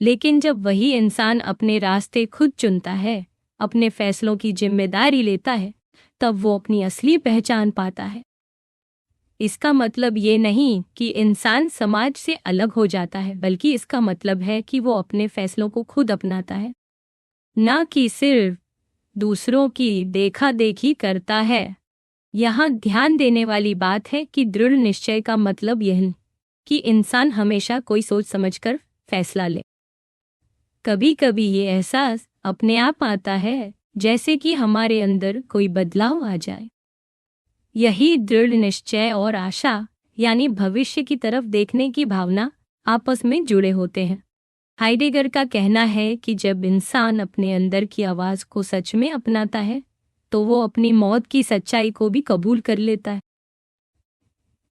लेकिन जब वही इंसान अपने रास्ते खुद चुनता है, अपने फैसलों की जिम्मेदारी लेता है, तब वो अपनी असली पहचान पाता है। इसका मतलब ये नहीं कि इंसान समाज से अलग हो जाता है, बल्कि इसका मतलब है कि वो अपने फैसलों को खुद अपनाता है, ना कि सिर्फ दूसरों की देखा देखी करता है। यहाँ ध्यान देने वाली बात है कि दृढ़ निश्चय का मतलब यह नहीं कि इंसान हमेशा कोई सोच समझकर फैसला ले। कभी कभी ये एहसास अपने आप आता है, जैसे कि हमारे अंदर कोई बदलाव आ जाए। यही दृढ़ निश्चय और आशा यानी भविष्य की तरफ देखने की भावना आपस में जुड़े होते हैं। हाइडेगर का कहना है कि जब इंसान अपने अंदर की आवाज को सच में अपनाता है, तो वो अपनी मौत की सच्चाई को भी कबूल कर लेता है।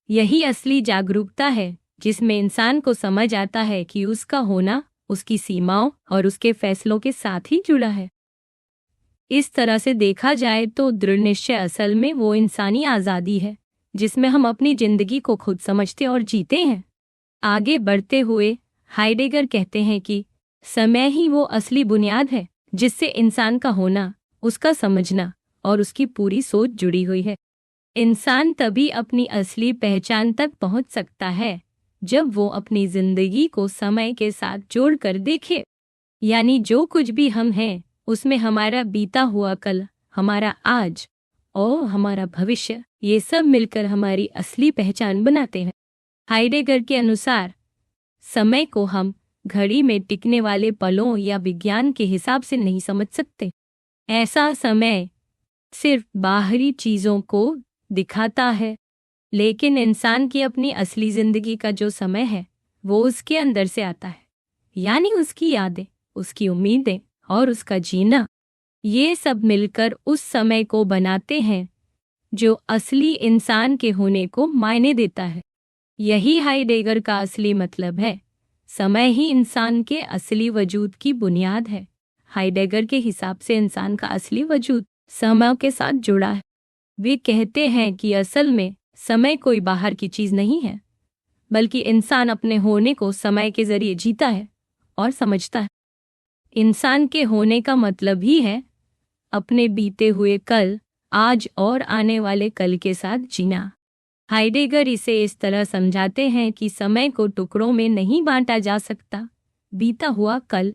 यही असली जागरूकता है, जिसमें इंसान को समझ आता है कि उसका होना उसकी सीमाओं और उसके फैसलों के साथ ही जुड़ा है। इस तरह से देखा जाए तो दृढ़ निश्चय असल में वो इंसानी आज़ादी है, जिसमें हम अपनी जिंदगी को खुद समझते और जीते हैं। आगे बढ़ते हुए हाइडेगर कहते हैं कि समय ही वो असली बुनियाद है, जिससे इंसान का होना, उसका समझना और उसकी पूरी सोच जुड़ी हुई है। इंसान तभी अपनी असली पहचान तक पहुंच सकता है जब वो अपनी जिंदगी को समय के साथ जोड़कर देखे। यानी जो कुछ भी हम हैं, उसमें हमारा बीता हुआ कल, हमारा आज और हमारा भविष्य, ये सब मिलकर हमारी असली पहचान बनाते हैं। हाइडेगर के अनुसार समय को हम घड़ी में टिकने वाले पलों या विज्ञान के हिसाब से नहीं समझ सकते। ऐसा समय सिर्फ बाहरी चीजों को दिखाता है, लेकिन इंसान की अपनी असली जिंदगी का जो समय है, वो उसके अंदर से आता है। यानी उसकी यादें, उसकी उम्मीदें और उसका जीना, ये सब मिलकर उस समय को बनाते हैं जो असली इंसान के होने को मायने देता है। यही हाइडेगर का असली मतलब है। समय ही इंसान के असली वजूद की बुनियाद है। हाइडेगर के हिसाब से इंसान का असली वजूद समय के साथ जुड़ा है। वे कहते हैं कि असल में समय कोई बाहर की चीज नहीं है, बल्कि इंसान अपने होने को समय के जरिए जीता है और समझता है। इंसान के होने का मतलब ही है अपने बीते हुए कल, आज और आने वाले कल के साथ जीना। हाइडेगर इसे इस तरह समझाते हैं कि समय को टुकड़ों में नहीं बांटा जा सकता। बीता हुआ कल,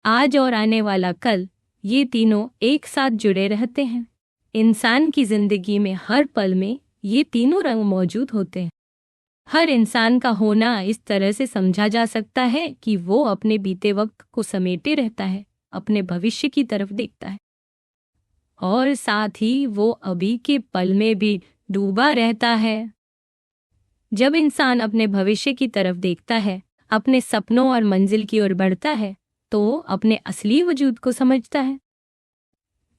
आज और आने वाला कल, ये तीनों एक साथ जुड़े रहते हैं। इंसान की जिंदगी में हर पल में ये तीनों रंग मौजूद होते हैं। हर इंसान का होना इस तरह से समझा जा सकता है कि वो अपने बीते वक्त को समेटे रहता है, अपने भविष्य की तरफ देखता है और साथ ही वो अभी के पल में भी डूबा रहता है। जब इंसान अपने भविष्य की तरफ देखता है, अपने सपनों और मंजिल की ओर बढ़ता है, तो वो अपने असली वजूद को समझता है।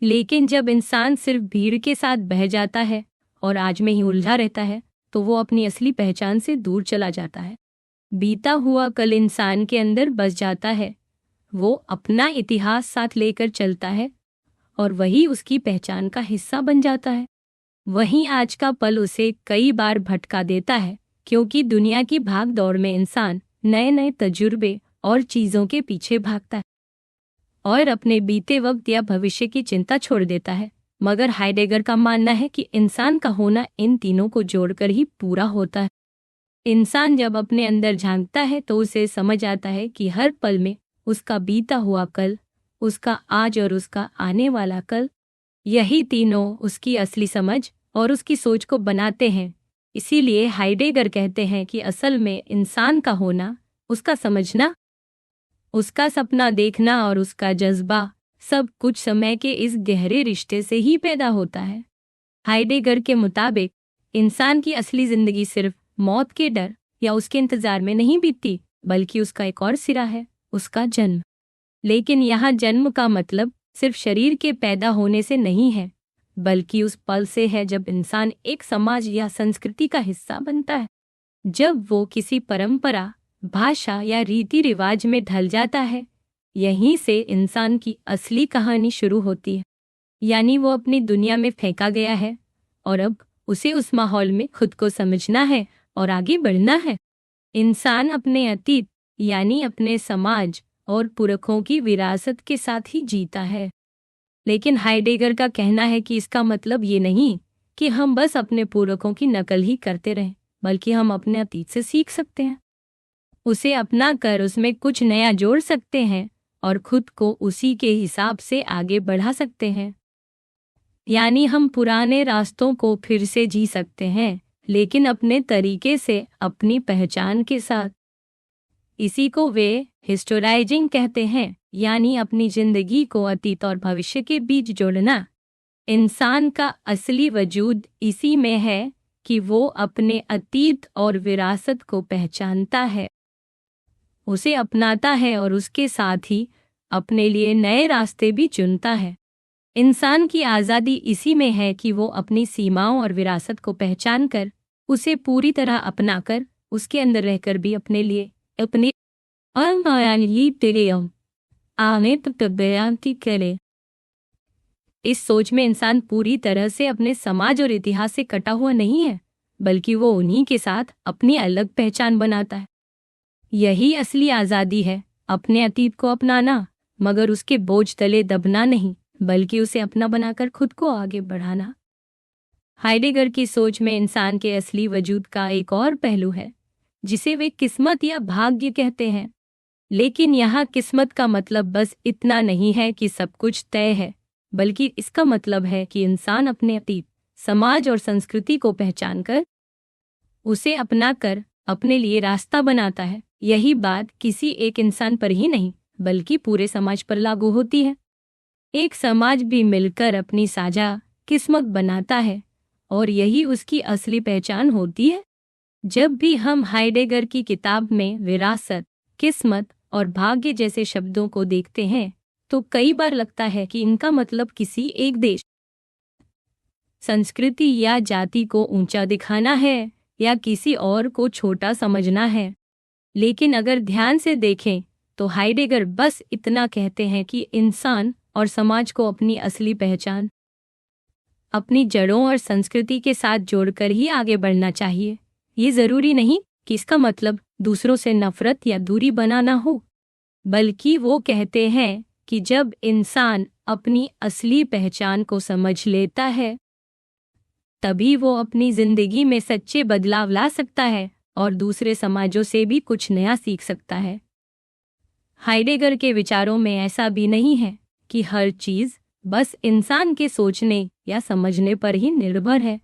लेकिन जब इंसान सिर्फ भीड़ के साथ बह जाता है और आज में ही उलझा रहता है, तो वो अपनी असली पहचान से दूर चला जाता है। बीता हुआ कल इंसान के अंदर बस जाता है, वो अपना इतिहास साथ लेकर चलता है और वही उसकी पहचान का हिस्सा बन जाता है। वहीं आज का पल उसे कई बार भटका देता है, क्योंकि दुनिया की भाग दौड़ में इंसान नए नए तजुर्बे और चीजों के पीछे भागता है और अपने बीते वक्त या भविष्य की चिंता छोड़ देता है। मगर हाइडेगर का मानना है कि इंसान का होना इन तीनों को जोड़कर ही पूरा होता है। इंसान जब अपने अंदर झांकता है तो उसे समझ आता है कि हर पल में उसका बीता हुआ कल, उसका आज और उसका आने वाला कल, यही तीनों उसकी असली समझ और उसकी सोच को बनाते हैं। इसीलिए हाइडेगर कहते हैं कि असल में इंसान का होना, उसका समझना, उसका सपना देखना और उसका जज्बा सब कुछ समय के इस गहरे रिश्ते से ही पैदा होता है। हाइडेगर के मुताबिक इंसान की असली जिंदगी सिर्फ मौत के डर या उसके इंतजार में नहीं बीतती, बल्कि उसका एक और सिरा है, उसका जन्म। लेकिन यहाँ जन्म का मतलब सिर्फ शरीर के पैदा होने से नहीं है, बल्कि उस पल से है जब इंसान एक समाज या संस्कृति का हिस्सा बनता है। जब वो किसी परंपरा, भाषा या रीति रिवाज में ढल जाता है, यहीं से इंसान की असली कहानी शुरू होती है। यानी वो अपनी दुनिया में फेंका गया है और अब उसे उस माहौल में खुद को समझना है और आगे बढ़ना है। इंसान अपने अतीत यानी अपने समाज और पुरखों की विरासत के साथ ही जीता है। लेकिन हाइडेगर का कहना है कि इसका मतलब ये नहीं कि हम बस अपने पुरखों की नकल ही करते रहें, बल्कि हम अपने अतीत से सीख सकते हैं, उसे अपना कर उसमें कुछ नया जोड़ सकते हैं और खुद को उसी के हिसाब से आगे बढ़ा सकते हैं। यानी हम पुराने रास्तों को फिर से जी सकते हैं, लेकिन अपने तरीके से, अपनी पहचान के साथ। इसी को वे हिस्टोराइजिंग कहते हैं, यानी अपनी जिंदगी को अतीत और भविष्य के बीच जोड़ना। इंसान का असली वजूद इसी में है कि वो अपने अतीत और विरासत को पहचानता है, उसे अपनाता है और उसके साथ ही अपने लिए नए रास्ते भी चुनता है। इंसान की आज़ादी इसी में है कि वो अपनी सीमाओं और विरासत को पहचान कर, उसे पूरी तरह अपनाकर, उसके अंदर रहकर भी अपने लिए अपनी करे। इस सोच में इंसान पूरी तरह से अपने समाज और इतिहास से कटा हुआ नहीं है, बल्कि वो उन्हीं के साथ अपनी अलग पहचान बनाता है। यही असली आज़ादी है, अपने अतीत को अपनाना, मगर उसके बोझ तले दबना नहीं, बल्कि उसे अपना बनाकर खुद को आगे बढ़ाना। हाइडेगर की सोच में इंसान के असली वजूद का एक और पहलू है, जिसे वे किस्मत या भाग्य कहते हैं। लेकिन यहाँ किस्मत का मतलब बस इतना नहीं है कि सब कुछ तय है, बल्कि इसका मतलब है कि इंसान अपने अतीत, समाज और संस्कृति को पहचान कर, उसे अपना कर अपने लिए रास्ता बनाता है। यही बात किसी एक इंसान पर ही नहीं, बल्कि पूरे समाज पर लागू होती है। एक समाज भी मिलकर अपनी साझा किस्मत बनाता है और यही उसकी असली पहचान होती है। जब भी हम हाइडेगर की किताब में विरासत, किस्मत और भाग्य जैसे शब्दों को देखते हैं, तो कई बार लगता है कि इनका मतलब किसी एक देश, संस्कृति या जाति को ऊंचा दिखाना है या किसी और को छोटा समझना है। लेकिन अगर ध्यान से देखें तो हाइडेगर बस इतना कहते हैं कि इंसान और समाज को अपनी असली पहचान, अपनी जड़ों और संस्कृति के साथ जोड़कर ही आगे बढ़ना चाहिए। ये जरूरी नहीं कि इसका मतलब दूसरों से नफरत या दूरी बनाना हो, बल्कि वो कहते हैं कि जब इंसान अपनी असली पहचान को समझ लेता है, तभी वो अपनी जिंदगी में सच्चे बदलाव ला सकता है और दूसरे समाजों से भी कुछ नया सीख सकता है। हाइडेगर के विचारों में ऐसा भी नहीं है कि हर चीज बस इंसान के सोचने या समझने पर ही निर्भर है,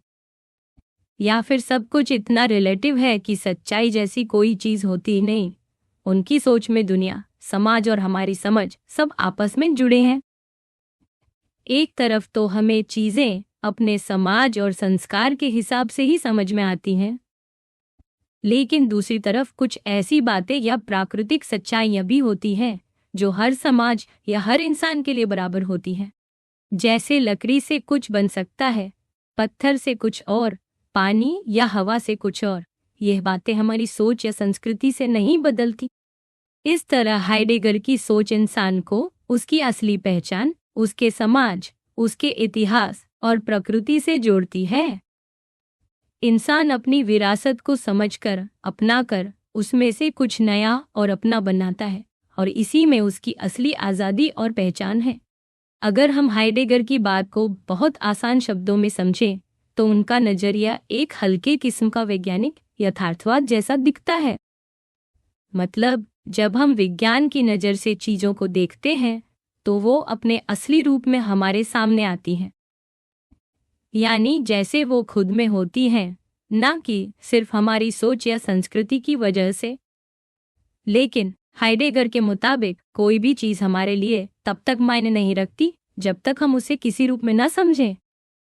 या फिर सब कुछ इतना रिलेटिव है कि सच्चाई जैसी कोई चीज होती ही नहीं। उनकी सोच में दुनिया, समाज और हमारी समझ सब आपस में जुड़े हैं। एक तरफ तो हमें चीजें अपने समाज और संस्कार के हिसाब से ही समझ में आती हैं, लेकिन दूसरी तरफ कुछ ऐसी बातें या प्राकृतिक सच्चाइयां भी होती हैं जो हर समाज या हर इंसान के लिए बराबर होती हैं। जैसे लकड़ी से कुछ बन सकता है, पत्थर से कुछ और, पानी या हवा से कुछ और। यह बातें हमारी सोच या संस्कृति से नहीं बदलती। इस तरह हाइडेगर की सोच इंसान को उसकी असली पहचान, उसके समाज, उसके इतिहास और प्रकृति से जोड़ती है। इंसान अपनी विरासत को समझकर, अपनाकर उसमें से कुछ नया और अपना बनाता है, और इसी में उसकी असली आज़ादी और पहचान है। अगर हम हाइडेगर की बात को बहुत आसान शब्दों में समझें, तो उनका नजरिया एक हल्के किस्म का वैज्ञानिक यथार्थवाद जैसा दिखता है। मतलब जब हम विज्ञान की नज़र से चीज़ों को देखते हैं, तो वो अपने असली रूप में हमारे सामने आती हैं, यानी जैसे वो खुद में होती हैं, ना कि सिर्फ हमारी सोच या संस्कृति की वजह से। लेकिन हाइडेगर के मुताबिक कोई भी चीज हमारे लिए तब तक मायने नहीं रखती जब तक हम उसे किसी रूप में न समझें,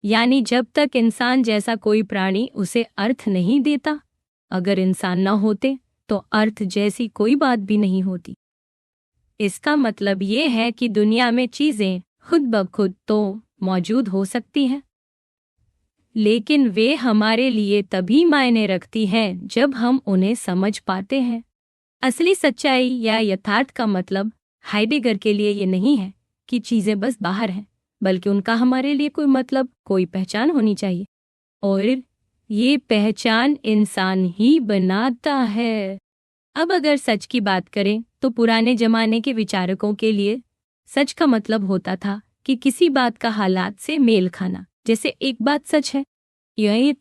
यानी जब तक इंसान जैसा कोई प्राणी उसे अर्थ नहीं देता। अगर इंसान न होते तो अर्थ जैसी कोई बात भी नहीं होती। इसका मतलब ये है कि दुनिया में चीजें खुद ब खुद तो मौजूद हो सकती हैं, लेकिन वे हमारे लिए तभी मायने रखती हैं जब हम उन्हें समझ पाते हैं। असली सच्चाई या यथार्थ का मतलब हाइडेगर के लिए ये नहीं है कि चीजें बस बाहर हैं, बल्कि उनका हमारे लिए कोई मतलब, कोई पहचान होनी चाहिए, और ये पहचान इंसान ही बनाता है। अब अगर सच की बात करें तो पुराने जमाने के विचारकों के लिए सच का मतलब होता था कि किसी बात का हालात से मेल खाना। जैसे एक बात सच है, यही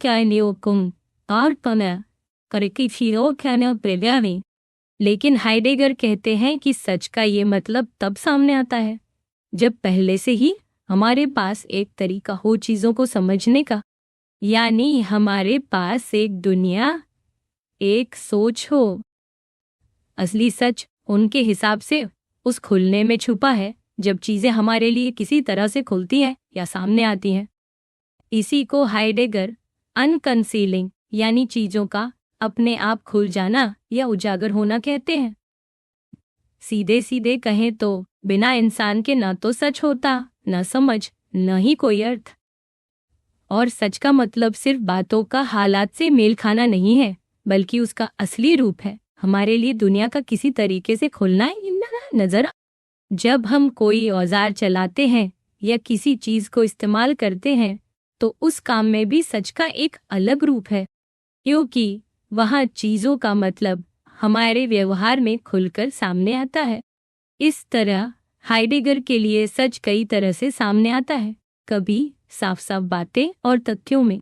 लेकिन हाइडेगर कहते हैं कि सच का ये मतलब तब सामने आता है जब पहले से ही हमारे पास एक तरीका हो चीजों को समझने का, यानी हमारे पास एक दुनिया, एक सोच हो। असली सच उनके हिसाब से उस खुलने में छुपा है जब चीजें हमारे लिए किसी तरह से खुलती हैं या सामने आती हैं। इसी को हाइडेगर अनकंसीलिंग यानी चीजों का अपने आप खुल जाना या उजागर होना कहते हैं। सीधे सीधे कहें तो बिना इंसान के न तो सच होता, न समझ, न ही कोई अर्थ। और सच का मतलब सिर्फ बातों का हालात से मेल खाना नहीं है, बल्कि उसका असली रूप है हमारे लिए दुनिया का किसी तरीके से खुलना नजर। जब हम कोई औजार चलाते हैं या किसी चीज को इस्तेमाल करते हैं तो उस काम में भी सच का एक अलग रूप है, क्योंकि वहाँ चीजों का मतलब हमारे व्यवहार में खुलकर सामने आता है। इस तरह हाइडेगर के लिए सच कई तरह से सामने आता है, कभी साफ साफ बातें और तथ्यों में,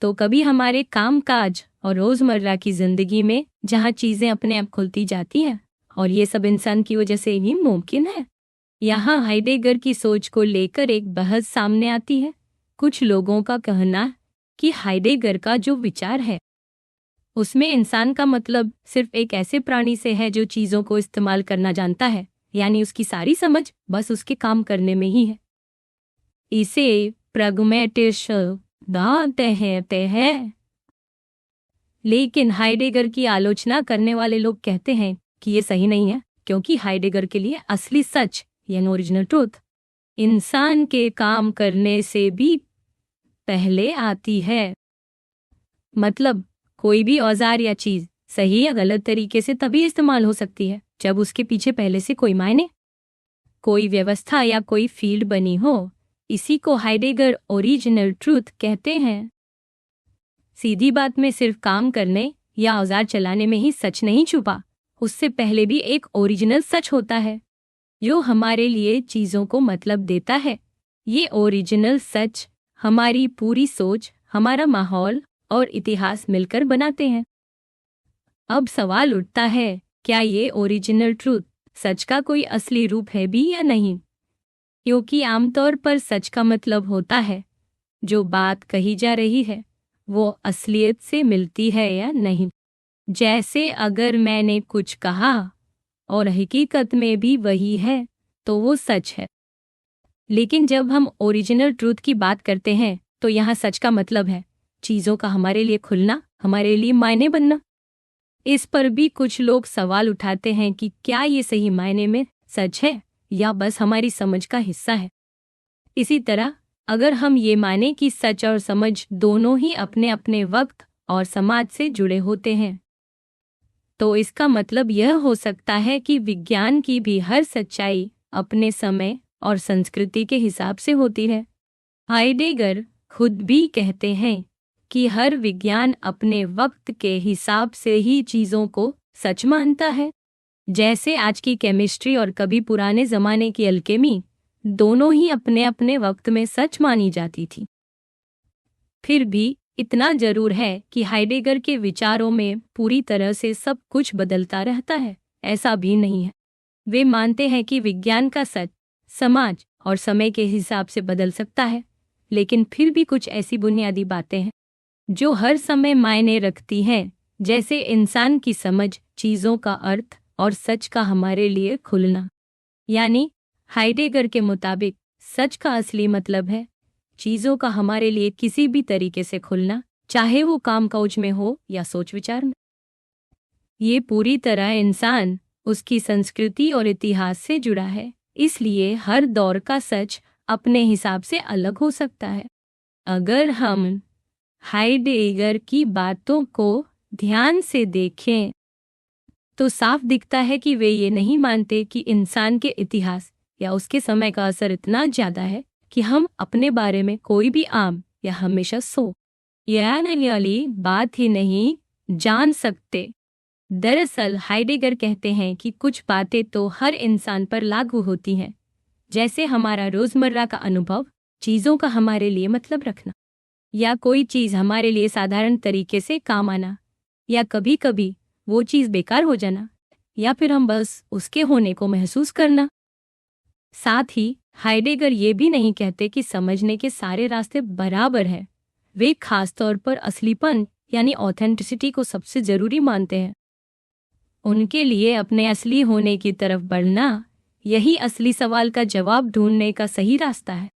तो कभी हमारे काम काज और रोजमर्रा की जिंदगी में जहाँ चीजें अपने आप खुलती जाती हैं, और ये सब इंसान की वजह से ही मुमकिन है। यहाँ हाइडेगर की सोच को लेकर एक बहस सामने आती है। कुछ लोगों का कहना कि हाइडेगर का जो विचार है उसमें इंसान का मतलब सिर्फ एक ऐसे प्राणी से है जो चीजों को इस्तेमाल करना जानता है, यानी उसकी सारी समझ बस उसके काम करने में ही है। इसे प्रैग्मैटिस्ट कहते हैं। लेकिन हाइडेगर की आलोचना करने वाले लोग कहते हैं कि ये सही नहीं है, क्योंकि हाइडेगर के लिए असली सच यानी ओरिजिनल ट्रूथ इंसान के काम करने से भी पहले आती है। मतलब कोई भी औजार या चीज सही या गलत तरीके से तभी इस्तेमाल हो सकती है जब उसके पीछे पहले से कोई मायने, कोई व्यवस्था या कोई फील्ड बनी हो। इसी को हाइडेगर ओरिजिनल ट्रूथ कहते हैं। सीधी बात में सिर्फ काम करने या औजार चलाने में ही सच नहीं छुपा, उससे पहले भी एक ओरिजिनल सच होता है जो हमारे लिए चीजों को मतलब देता है। ये ओरिजिनल सच हमारी पूरी सोच, हमारा माहौल और इतिहास मिलकर बनाते हैं। अब सवाल उठता है, क्या ये ओरिजिनल ट्रूथ सच का कोई असली रूप है भी या नहीं? क्योंकि आमतौर पर सच का मतलब होता है जो बात कही जा रही है वो असलियत से मिलती है या नहीं। जैसे अगर मैंने कुछ कहा और हकीकत में भी वही है तो वो सच है। लेकिन जब हम ओरिजिनल ट्रूथ की बात करते हैं तो यहाँ सच का मतलब है चीजों का हमारे लिए खुलना, हमारे लिए मायने बनना। इस पर भी कुछ लोग सवाल उठाते हैं कि क्या ये सही मायने में सच है या बस हमारी समझ का हिस्सा है। इसी तरह अगर हम ये माने कि सच और समझ दोनों ही अपने अपने वक्त और समाज से जुड़े होते हैं, तो इसका मतलब यह हो सकता है कि विज्ञान की भी हर सच्चाई अपने समय और संस्कृति के हिसाब से होती है। हाइडेगर खुद भी कहते हैं कि हर विज्ञान अपने वक्त के हिसाब से ही चीजों को सच मानता है। जैसे आज की केमिस्ट्री और कभी पुराने जमाने की अल्केमी दोनों ही अपने अपने वक्त में सच मानी जाती थी। फिर भी इतना जरूर है कि हाइडेगर के विचारों में पूरी तरह से सब कुछ बदलता रहता है, ऐसा भी नहीं है। वे मानते हैं कि विज्ञान का सच समाज और समय के हिसाब से बदल सकता है, लेकिन फिर भी कुछ ऐसी बुनियादी बातें हैं जो हर समय मायने रखती हैं, जैसे इंसान की समझ, चीजों का अर्थ और सच का हमारे लिए खुलना। यानी हाइडेगर के मुताबिक सच का असली मतलब है चीज़ों का हमारे लिए किसी भी तरीके से खुलना, चाहे वो काम काज में हो या सोच विचार में। ये पूरी तरह इंसान, उसकी संस्कृति और इतिहास से जुड़ा है, इसलिए हर दौर का सच अपने हिसाब से अलग हो सकता है। अगर हम हाइडेगर की बातों को ध्यान से देखें तो साफ दिखता है कि वे ये नहीं मानते कि इंसान के इतिहास या उसके समय का असर इतना ज्यादा है कि हम अपने बारे में कोई भी आम या हमेशा वाली बात ही नहीं जान सकते। दरअसल हाइडेगर कहते हैं कि कुछ बातें तो हर इंसान पर लागू होती हैं, जैसे हमारा रोजमर्रा का अनुभव, चीजों का हमारे लिए मतलब रखना, या कोई चीज हमारे लिए साधारण तरीके से काम आना, या कभी कभी वो चीज बेकार हो जाना, या फिर हम बस उसके होने को महसूस करना। साथ ही हाइडेगर ये भी नहीं कहते कि समझने के सारे रास्ते बराबर हैं। वे खास तौर पर असलीपन यानी ऑथेंटिसिटी को सबसे जरूरी मानते हैं। उनके लिए अपने असली होने की तरफ बढ़ना यही असली सवाल का जवाब ढूंढने का सही रास्ता है।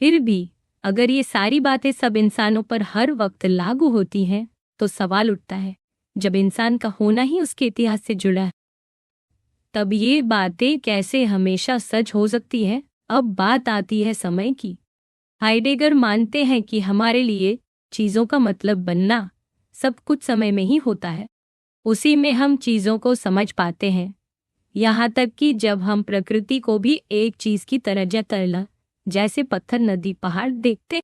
फिर भी अगर ये सारी बातें सब इंसानों पर हर वक्त लागू होती हैं, तो सवाल उठता है, जब इंसान का होना ही उसके इतिहास से जुड़ा है, तब ये बातें कैसे हमेशा सच हो सकती है? अब बात आती है समय की। हाइडेगर मानते हैं कि हमारे लिए चीज़ों का मतलब बनना सब कुछ समय में ही होता है। उसी में हम चीज़ों को समझ पाते हैं, यहाँ तक कि जब हम प्रकृति को भी एक चीज़ की तरह जैसे पत्थर, नदी, पहाड़ देखते,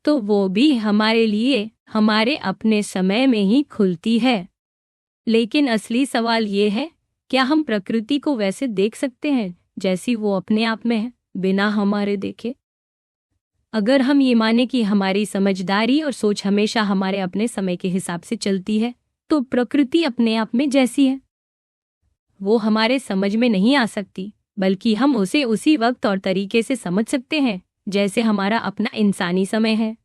तो वो भी हमारे लिए हमारे अपने समय में ही खुलती है। लेकिन असली सवाल ये है, क्या हम प्रकृति को वैसे देख सकते हैं जैसी वो अपने आप में है, बिना हमारे देखे? अगर हम ये माने कि हमारी समझदारी और सोच हमेशा हमारे अपने समय के हिसाब से चलती है, तो प्रकृति अपने आप में जैसी है वो हमारे समझ में नहीं आ सकती, बल्कि हम उसे उसी वक्त और तरीके से समझ सकते हैं जैसे हमारा अपना इंसानी समय है।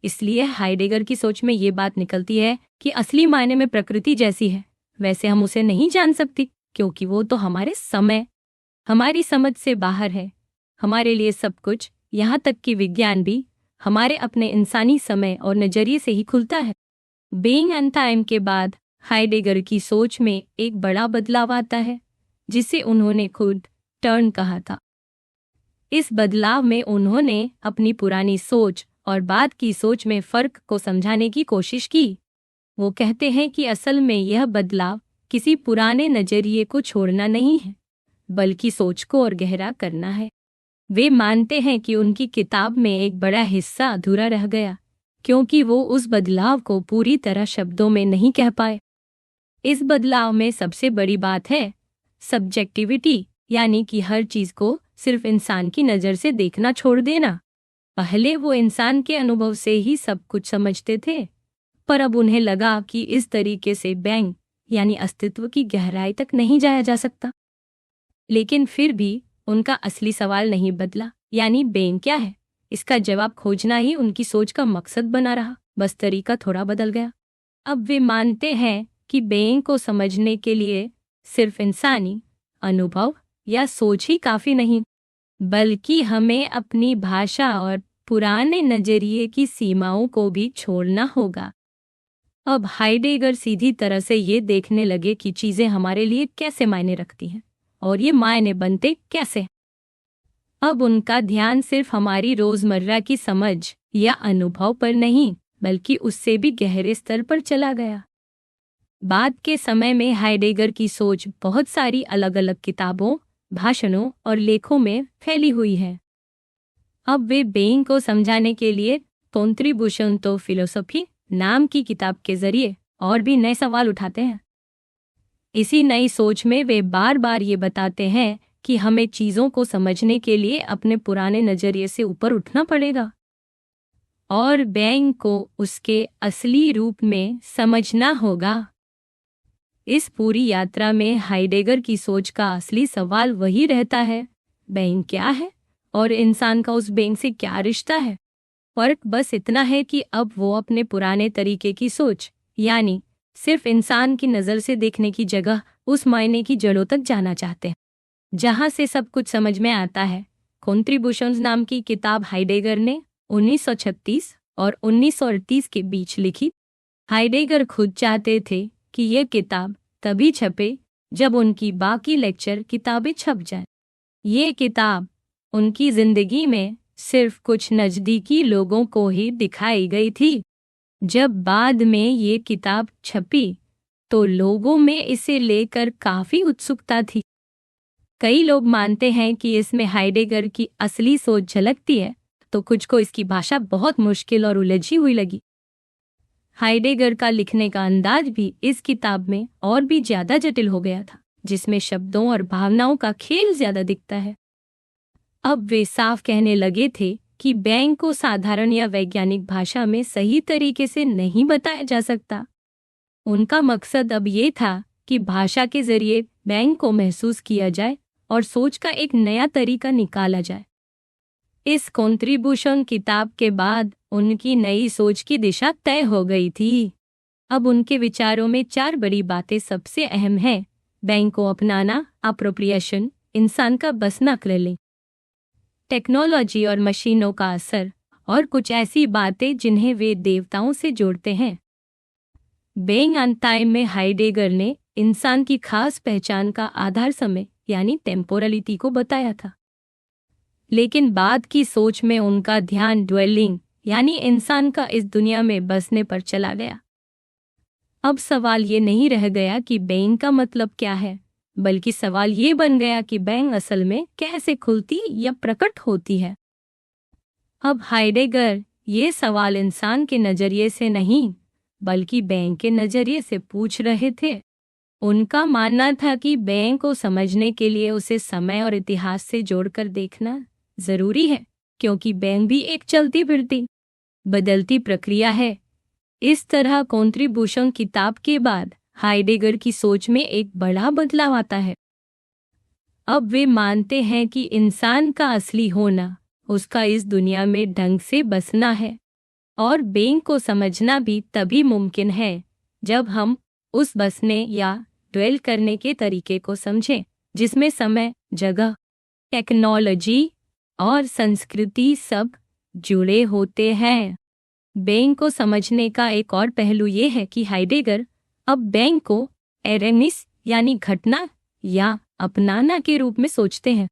इसलिए हाइडेगर की सोच में ये बात निकलती है कि असली मायने में प्रकृति जैसी है वैसे हम उसे नहीं जान सकती, क्योंकि वो तो हमारे समय, हमारी समझ से बाहर है। हमारे लिए सब कुछ, यहाँ तक कि विज्ञान भी, हमारे अपने इंसानी समय और नजरिए से ही खुलता है। बीइंग एंड टाइम के बाद हाइडेगर की सोच में एक बड़ा बदलाव आता है, जिसे उन्होंने खुद टर्न कहा था। इस बदलाव में उन्होंने अपनी पुरानी सोच और बाद की सोच में फर्क को समझाने की कोशिश की। वो कहते हैं कि असल में यह बदलाव किसी पुराने नजरिए को छोड़ना नहीं है, बल्कि सोच को और गहरा करना है। वे मानते हैं कि उनकी किताब में एक बड़ा हिस्सा अधूरा रह गया, क्योंकि वो उस बदलाव को पूरी तरह शब्दों में नहीं कह पाए। इस बदलाव में सबसे बड़ी बात है सब्जेक्टिविटी, यानी कि हर चीज को सिर्फ इंसान की नज़र से देखना छोड़ देना। पहले वो इंसान के अनुभव से ही सब कुछ समझते थे, पर अब उन्हें लगा कि इस तरीके से बैंग यानी अस्तित्व की गहराई तक नहीं जाया जा सकता। लेकिन फिर भी उनका असली सवाल नहीं बदला, यानी बेइंग क्या है, इसका जवाब खोजना ही उनकी सोच का मकसद बना रहा, बस तरीका थोड़ा बदल गया। अब वे मानते हैं कि बेइंग को समझने के लिए सिर्फ इंसानी अनुभव या सोच ही काफी नहीं, बल्कि हमें अपनी भाषा और पुराने नजरिए की सीमाओं को भी छोड़ना होगा। अब हाइडेगर सीधी तरह से ये देखने लगे कि चीजें हमारे लिए कैसे मायने रखती हैं और ये मायने बनते कैसे। अब उनका ध्यान सिर्फ हमारी रोजमर्रा की समझ या अनुभव पर नहीं, बल्कि उससे भी गहरे स्तर पर चला गया। बाद के समय में हाइडेगर की सोच बहुत सारी अलग अलग किताबों, भाषणों और लेखों में फैली हुई है। अब वे बेइंग को समझाने के लिए कॉन्ट्रीब्यूशन टू फिलोसफी नाम की किताब के जरिए और भी नए सवाल उठाते हैं। इसी नई सोच में वे बार बार ये बताते हैं कि हमें चीजों को समझने के लिए अपने पुराने नजरिए से ऊपर उठना पड़ेगा और बेइंग को उसके असली रूप में समझना होगा। इस पूरी यात्रा में हाइडेगर की सोच का असली सवाल वही रहता है, बेइंग क्या है और इंसान का उस बेइंग से क्या रिश्ता है। फर्क बस इतना है कि अब वो अपने पुराने तरीके की सोच, यानी सिर्फ इंसान की नज़र से देखने की जगह उस मायने की जड़ों तक जाना चाहते हैं जहां से सब कुछ समझ में आता है। कॉन्ट्रीब्यूशंस नाम की किताब हाइडेगर ने 1936 और 1938 के बीच लिखी। हाइडेगर खुद चाहते थे कि यह किताब तभी छपे जब उनकी बाकी लेक्चर किताबें छप जाएं। ये किताब उनकी जिंदगी में सिर्फ कुछ नज़दीकी लोगों को ही दिखाई गई थी। जब बाद में ये किताब छपी तो लोगों में इसे लेकर काफ़ी उत्सुकता थी। कई लोग मानते हैं कि इसमें हाइडेगर की असली सोच झलकती है, तो कुछ को इसकी भाषा बहुत मुश्किल और उलझी हुई लगी। हाइडेगर का लिखने का अंदाज भी इस किताब में और भी ज्यादा जटिल हो गया था, जिसमें शब्दों और भावनाओं का खेल ज्यादा दिखता है। अब वे साफ कहने लगे थे कि बैंग को साधारण या वैज्ञानिक भाषा में सही तरीके से नहीं बताया जा सकता। उनका मकसद अब ये था कि भाषा के जरिए बैंग को महसूस किया जाए और सोच का एक नया तरीका निकाला जाए। इस कॉन्ट्रीब्यूशन किताब के बाद उनकी नई सोच की दिशा तय हो गई थी। अब उनके विचारों में 4 बड़ी बातें सबसे अहम हैं। बैंग को अपनाना, अप्रोप्रिएशन, इंसान का बसना क्रेलिंग, टेक्नोलॉजी और मशीनों का असर, और कुछ ऐसी बातें जिन्हें वे देवताओं से जोड़ते हैं। बैंग ऑन टाइम में हाइडेगर ने इंसान की खास पहचान का आधार समय यानी टेम्पोरलिटी को बताया था, लेकिन बाद की सोच में उनका ध्यान ड्वेलिंग यानी इंसान का इस दुनिया में बसने पर चला गया। अब सवाल ये नहीं रह गया कि बैंग का मतलब क्या है, बल्कि सवाल ये बन गया कि बैंग असल में कैसे खुलती या प्रकट होती है। अब हाइडेगर ये सवाल इंसान के नजरिए से नहीं बल्कि बैंग के नजरिए से पूछ रहे थे। उनका मानना था कि बैंग को समझने के लिए उसे समय और इतिहास से जोड़कर देखना जरूरी है, क्योंकि बैंग भी एक चलती फिरती बदलती प्रक्रिया है। इस तरह कॉन्ट्रीब्यूशन किताब के बाद हाइडेगर की सोच में एक बड़ा बदलाव आता है। अब वे मानते हैं कि इंसान का असली होना उसका इस दुनिया में ढंग से बसना है, और बैंग को समझना भी तभी मुमकिन है जब हम उस बसने या ड्वेल करने के तरीके को समझें जिसमें समय, जगह, टेक्नोलॉजी और संस्कृति सब जुड़े होते हैं। बैंग को समझने का एक और पहलू ये है कि हाइडेगर अब बैंग को एरेमिस यानी घटना या अपनाना के रूप में सोचते हैं।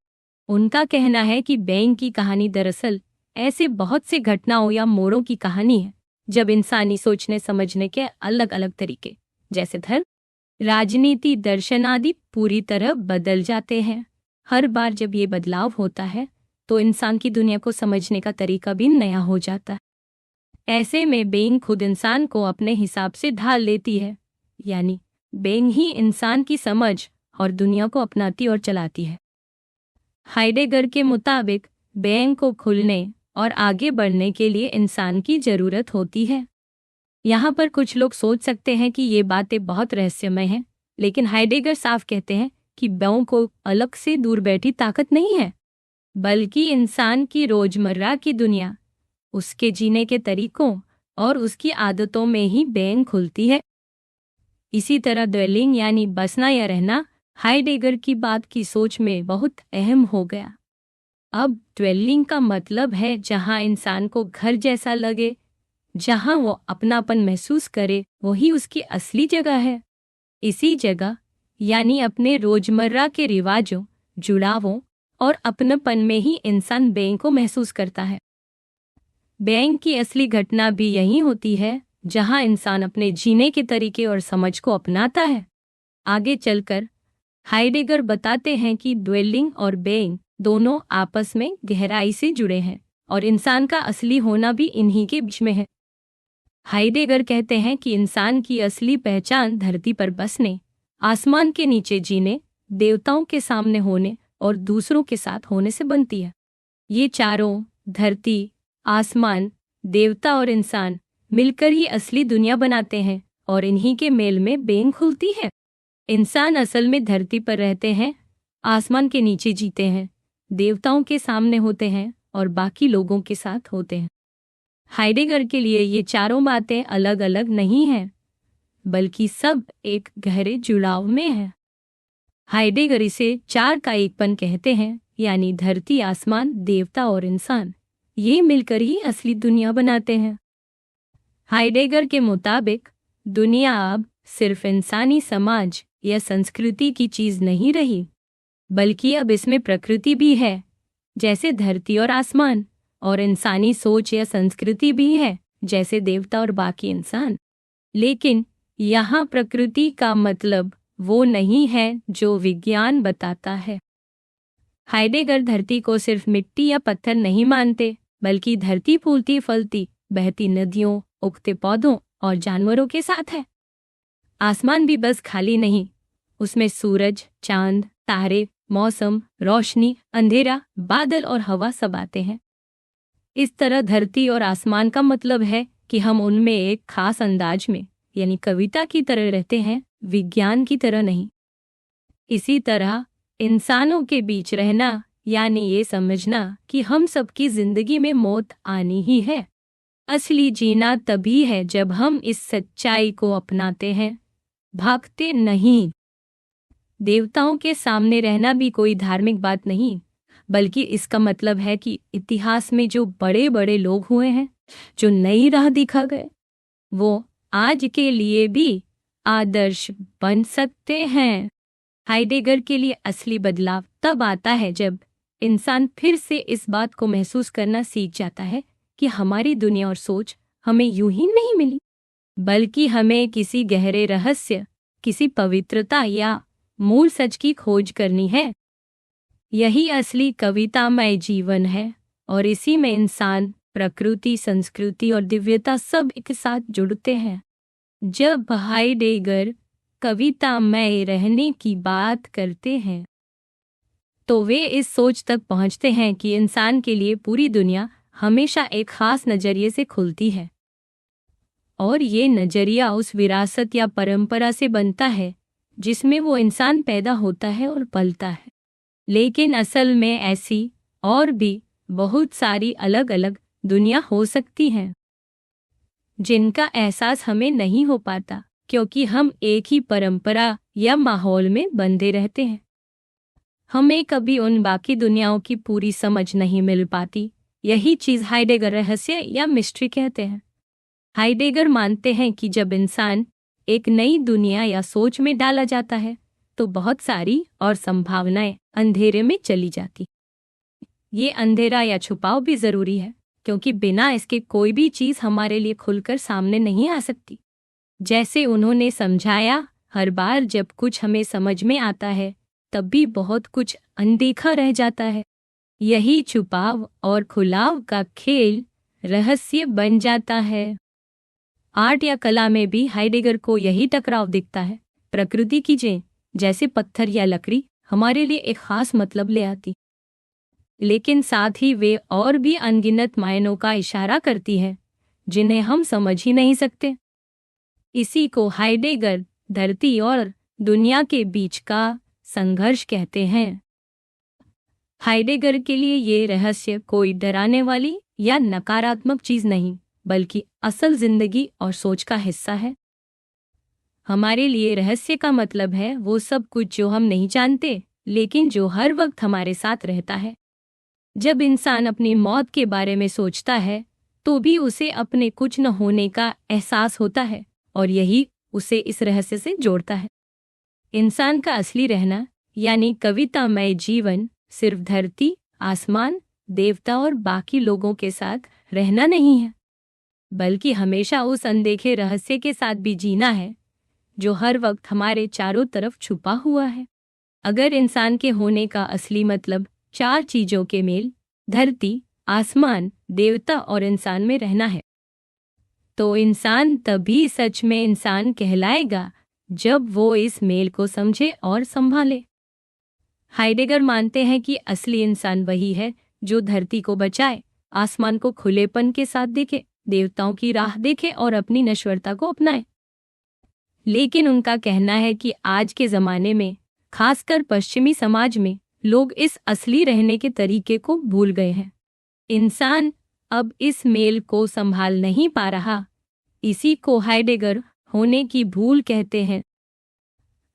उनका कहना है कि बैंग की कहानी दरअसल ऐसे बहुत से घटनाओं या मोड़ों की कहानी है जब इंसानी सोचने समझने के अलग अलग तरीके जैसे धर्म, राजनीति, दर्शन आदि पूरी तरह बदल जाते हैं। हर बार जब ये बदलाव होता है तो इंसान की दुनिया को समझने का तरीका भी नया हो जाता है। ऐसे में बैंग खुद इंसान को अपने हिसाब से ढाल लेती है, यानी बैंग ही इंसान की समझ और दुनिया को अपनाती और चलाती है। हाइडेगर के मुताबिक बैंग को खुलने और आगे बढ़ने के लिए इंसान की जरूरत होती है। यहाँ पर कुछ लोग सोच सकते हैं कि ये बातें बहुत रहस्यमय हैं, लेकिन हाइडेगर साफ कहते हैं कि बैंग को अलग से दूर बैठी ताकत नहीं है, बल्कि इंसान की रोजमर्रा की दुनिया, उसके जीने के तरीकों और उसकी आदतों में ही बैंग खुलती है। इसी तरह ड्वेलिंग यानी बसना या रहना हाइडेगर की बात की सोच में बहुत अहम हो गया। अब ड्वेलिंग का मतलब है जहां इंसान को घर जैसा लगे, जहां वो अपनापन महसूस करे, वही उसकी असली जगह है। इसी जगह यानी अपने रोजमर्रा के रिवाजों, जुड़ावों और अपनापन में ही इंसान बैंग को महसूस करता है। बैंग की असली घटना भी यही होती है जहां इंसान अपने जीने के तरीके और समझ को अपनाता है। आगे चलकर हाइडेगर बताते हैं कि ड्वेलिंग और बैंग दोनों आपस में गहराई से जुड़े हैं और इंसान का असली होना भी इन्हीं के बीच में है। हाइडेगर कहते हैं कि इंसान की असली पहचान धरती पर बसने, आसमान के नीचे जीने, देवताओं के सामने होने और दूसरों के साथ होने से बनती है। ये चारों, धरती, आसमान, देवता और इंसान मिलकर ही असली दुनिया बनाते हैं और इन्हीं के मेल में बैंग खुलती है। इंसान असल में धरती पर रहते हैं, आसमान के नीचे जीते हैं, देवताओं के सामने होते हैं और बाकी लोगों के साथ होते हैं। हाइडेगर के लिए ये चारों बातें अलग अलग नहीं हैं, बल्कि सब एक गहरे जुड़ाव में हैं। हाइडेगर इसे चार का एकपन कहते हैं, यानी धरती, आसमान, देवता और इंसान ये मिलकर ही असली दुनिया बनाते हैं। हाइडेगर के मुताबिक दुनिया अब सिर्फ इंसानी समाज या संस्कृति की चीज नहीं रही, बल्कि अब इसमें प्रकृति भी है, जैसे धरती और आसमान, और इंसानी सोच या संस्कृति भी है, जैसे देवता और बाकी इंसान। लेकिन यहाँ प्रकृति का मतलब वो नहीं है जो विज्ञान बताता है। हाइडेगर धरती को सिर्फ मिट्टी या पत्थर नहीं मानते, बल्कि धरती फूलती फलती बहती नदियों, उगते पौधों और जानवरों के साथ है। आसमान भी बस खाली नहीं, उसमें सूरज, चांद, तारे, मौसम, रोशनी, अंधेरा, बादल और हवा सब आते हैं। इस तरह धरती और आसमान का मतलब है कि हम उनमें एक खास अंदाज में, यानी कविता की तरह रहते हैं, विज्ञान की तरह नहीं। इसी तरह इंसानों के बीच रहना, यानी ये समझना कि हम सबकी जिंदगी में मौत आनी ही है। असली जीना तभी है जब हम इस सच्चाई को अपनाते हैं, भागते नहीं। देवताओं के सामने रहना भी कोई धार्मिक बात नहीं, बल्कि इसका मतलब है कि इतिहास में जो बड़े बड़े लोग हुए हैं, जो नई राह दिखा गए, वो आज के लिए भी आदर्श बन सकते हैं। हाइडेगर के लिए असली बदलाव तब आता है जब इंसान फिर से इस बात को महसूस करना सीख जाता है कि हमारी दुनिया और सोच हमें यूं ही नहीं मिली, बल्कि हमें किसी गहरे रहस्य, किसी पवित्रता या मूल सच की खोज करनी है। यही असली कवितामय जीवन है, और इसी में इंसान, प्रकृति, संस्कृति और दिव्यता सब एक साथ जुड़ते हैं। जब हाइडेगर कवितामय रहने की बात करते हैं, तो वे इस सोच तक पहुंचते हैं कि इंसान के लिए पूरी दुनिया हमेशा एक खास नजरिए से खुलती है, और ये नजरिया उस विरासत या परंपरा से बनता है जिसमें वो इंसान पैदा होता है और पलता है। लेकिन असल में ऐसी और भी बहुत सारी अलग अलग दुनिया हो सकती हैं, जिनका एहसास हमें नहीं हो पाता, क्योंकि हम एक ही परंपरा या माहौल में बंधे रहते हैं। हमें कभी उन बाकी दुनियाओं की पूरी समझ नहीं मिल पाती। यही चीज हाइडेगर रहस्य या मिस्ट्री कहते हैं। हाइडेगर मानते हैं कि जब इंसान एक नई दुनिया या सोच में डाला जाता है, तो बहुत सारी और संभावनाएं अंधेरे में चली जाती। ये अंधेरा या छुपाव भी जरूरी है, क्योंकि बिना इसके कोई भी चीज हमारे लिए खुलकर सामने नहीं आ सकती। जैसे उन्होंने समझाया, हर बार जब कुछ हमें समझ में आता है, तब भी बहुत कुछ अनदेखा रह जाता है। यही छुपाव और खुलाव का खेल रहस्य बन जाता है। आर्ट या कला में भी हाइडेगर को यही टकराव दिखता है। प्रकृति की चीजें जैसे पत्थर या लकड़ी हमारे लिए एक खास मतलब ले आती, लेकिन साथ ही वे और भी अनगिनत मायनों का इशारा करती है जिन्हें हम समझ ही नहीं सकते। इसी को हाइडेगर धरती और दुनिया के बीच का संघर्ष कहते हैं। हाइडेगर के लिए ये रहस्य कोई डराने वाली या नकारात्मक चीज नहीं, बल्कि असल जिंदगी और सोच का हिस्सा है। हमारे लिए रहस्य का मतलब है वो सब कुछ जो हम नहीं जानते, लेकिन जो हर वक्त हमारे साथ रहता है। जब इंसान अपनी मौत के बारे में सोचता है, तो भी उसे अपने कुछ न होने का एहसास होता है, और यही उसे इस रहस्य से जोड़ता है। इंसान का असली रहना, यानी कवितामय जीवन, सिर्फ धरती, आसमान, देवता और बाकी लोगों के साथ रहना नहीं है, बल्कि हमेशा उस अनदेखे रहस्य के साथ भी जीना है जो हर वक्त हमारे चारों तरफ छुपा हुआ है। अगर इंसान के होने का असली मतलब चार चीजों के मेल, धरती, आसमान, देवता और इंसान में रहना है, तो इंसान तभी सच में इंसान कहलाएगा जब वो इस मेल को समझे और संभाले। हाइडेगर मानते हैं कि असली इंसान वही है जो धरती को बचाए, आसमान को खुलेपन के साथ देखे, देवताओं की राह देखे और अपनी नश्वरता को अपनाए। लेकिन उनका कहना है कि आज के जमाने में, खासकर पश्चिमी समाज में, लोग इस असली रहने के तरीके को भूल गए हैं। इंसान अब इस मेल को संभाल नहीं पा रहा। इसी को हाइडेगर होने की भूल कहते हैं।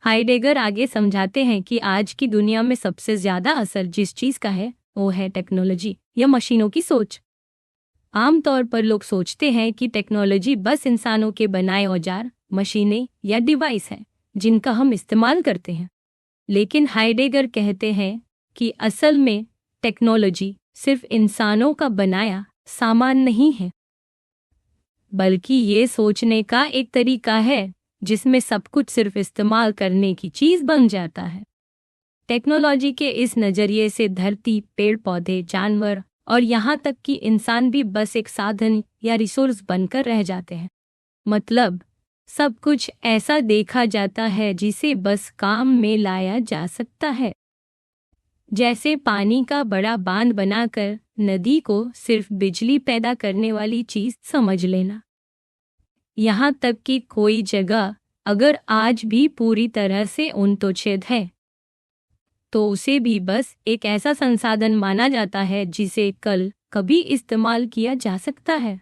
हाइडेगर आगे समझाते हैं कि आज की दुनिया में सबसे ज्यादा असर जिस चीज का है वो है टेक्नोलॉजी या मशीनों की सोच। आमतौर पर लोग सोचते हैं कि टेक्नोलॉजी बस इंसानों के बनाए औजार, मशीनें या डिवाइस हैं जिनका हम इस्तेमाल करते हैं। लेकिन हाइडेगर कहते हैं कि असल में टेक्नोलॉजी सिर्फ इंसानों का बनाया सामान नहीं है, बल्कि ये सोचने का एक तरीका है जिसमें सब कुछ सिर्फ इस्तेमाल करने की चीज बन जाता है। टेक्नोलॉजी के इस नज़रिए से धरती, पेड़ पौधे, जानवर और यहाँ तक कि इंसान भी बस एक साधन या रिसोर्स बनकर रह जाते हैं। मतलब सब कुछ ऐसा देखा जाता है जिसे बस काम में लाया जा सकता है। जैसे पानी का बड़ा बांध बनाकर नदी को सिर्फ बिजली पैदा करने वाली चीज समझ लेना। यहाँ तक कि कोई जगह अगर आज भी पूरी तरह से उन्मूलित है तो उसे भी बस एक ऐसा संसाधन माना जाता है जिसे कल कभी इस्तेमाल किया जा सकता है।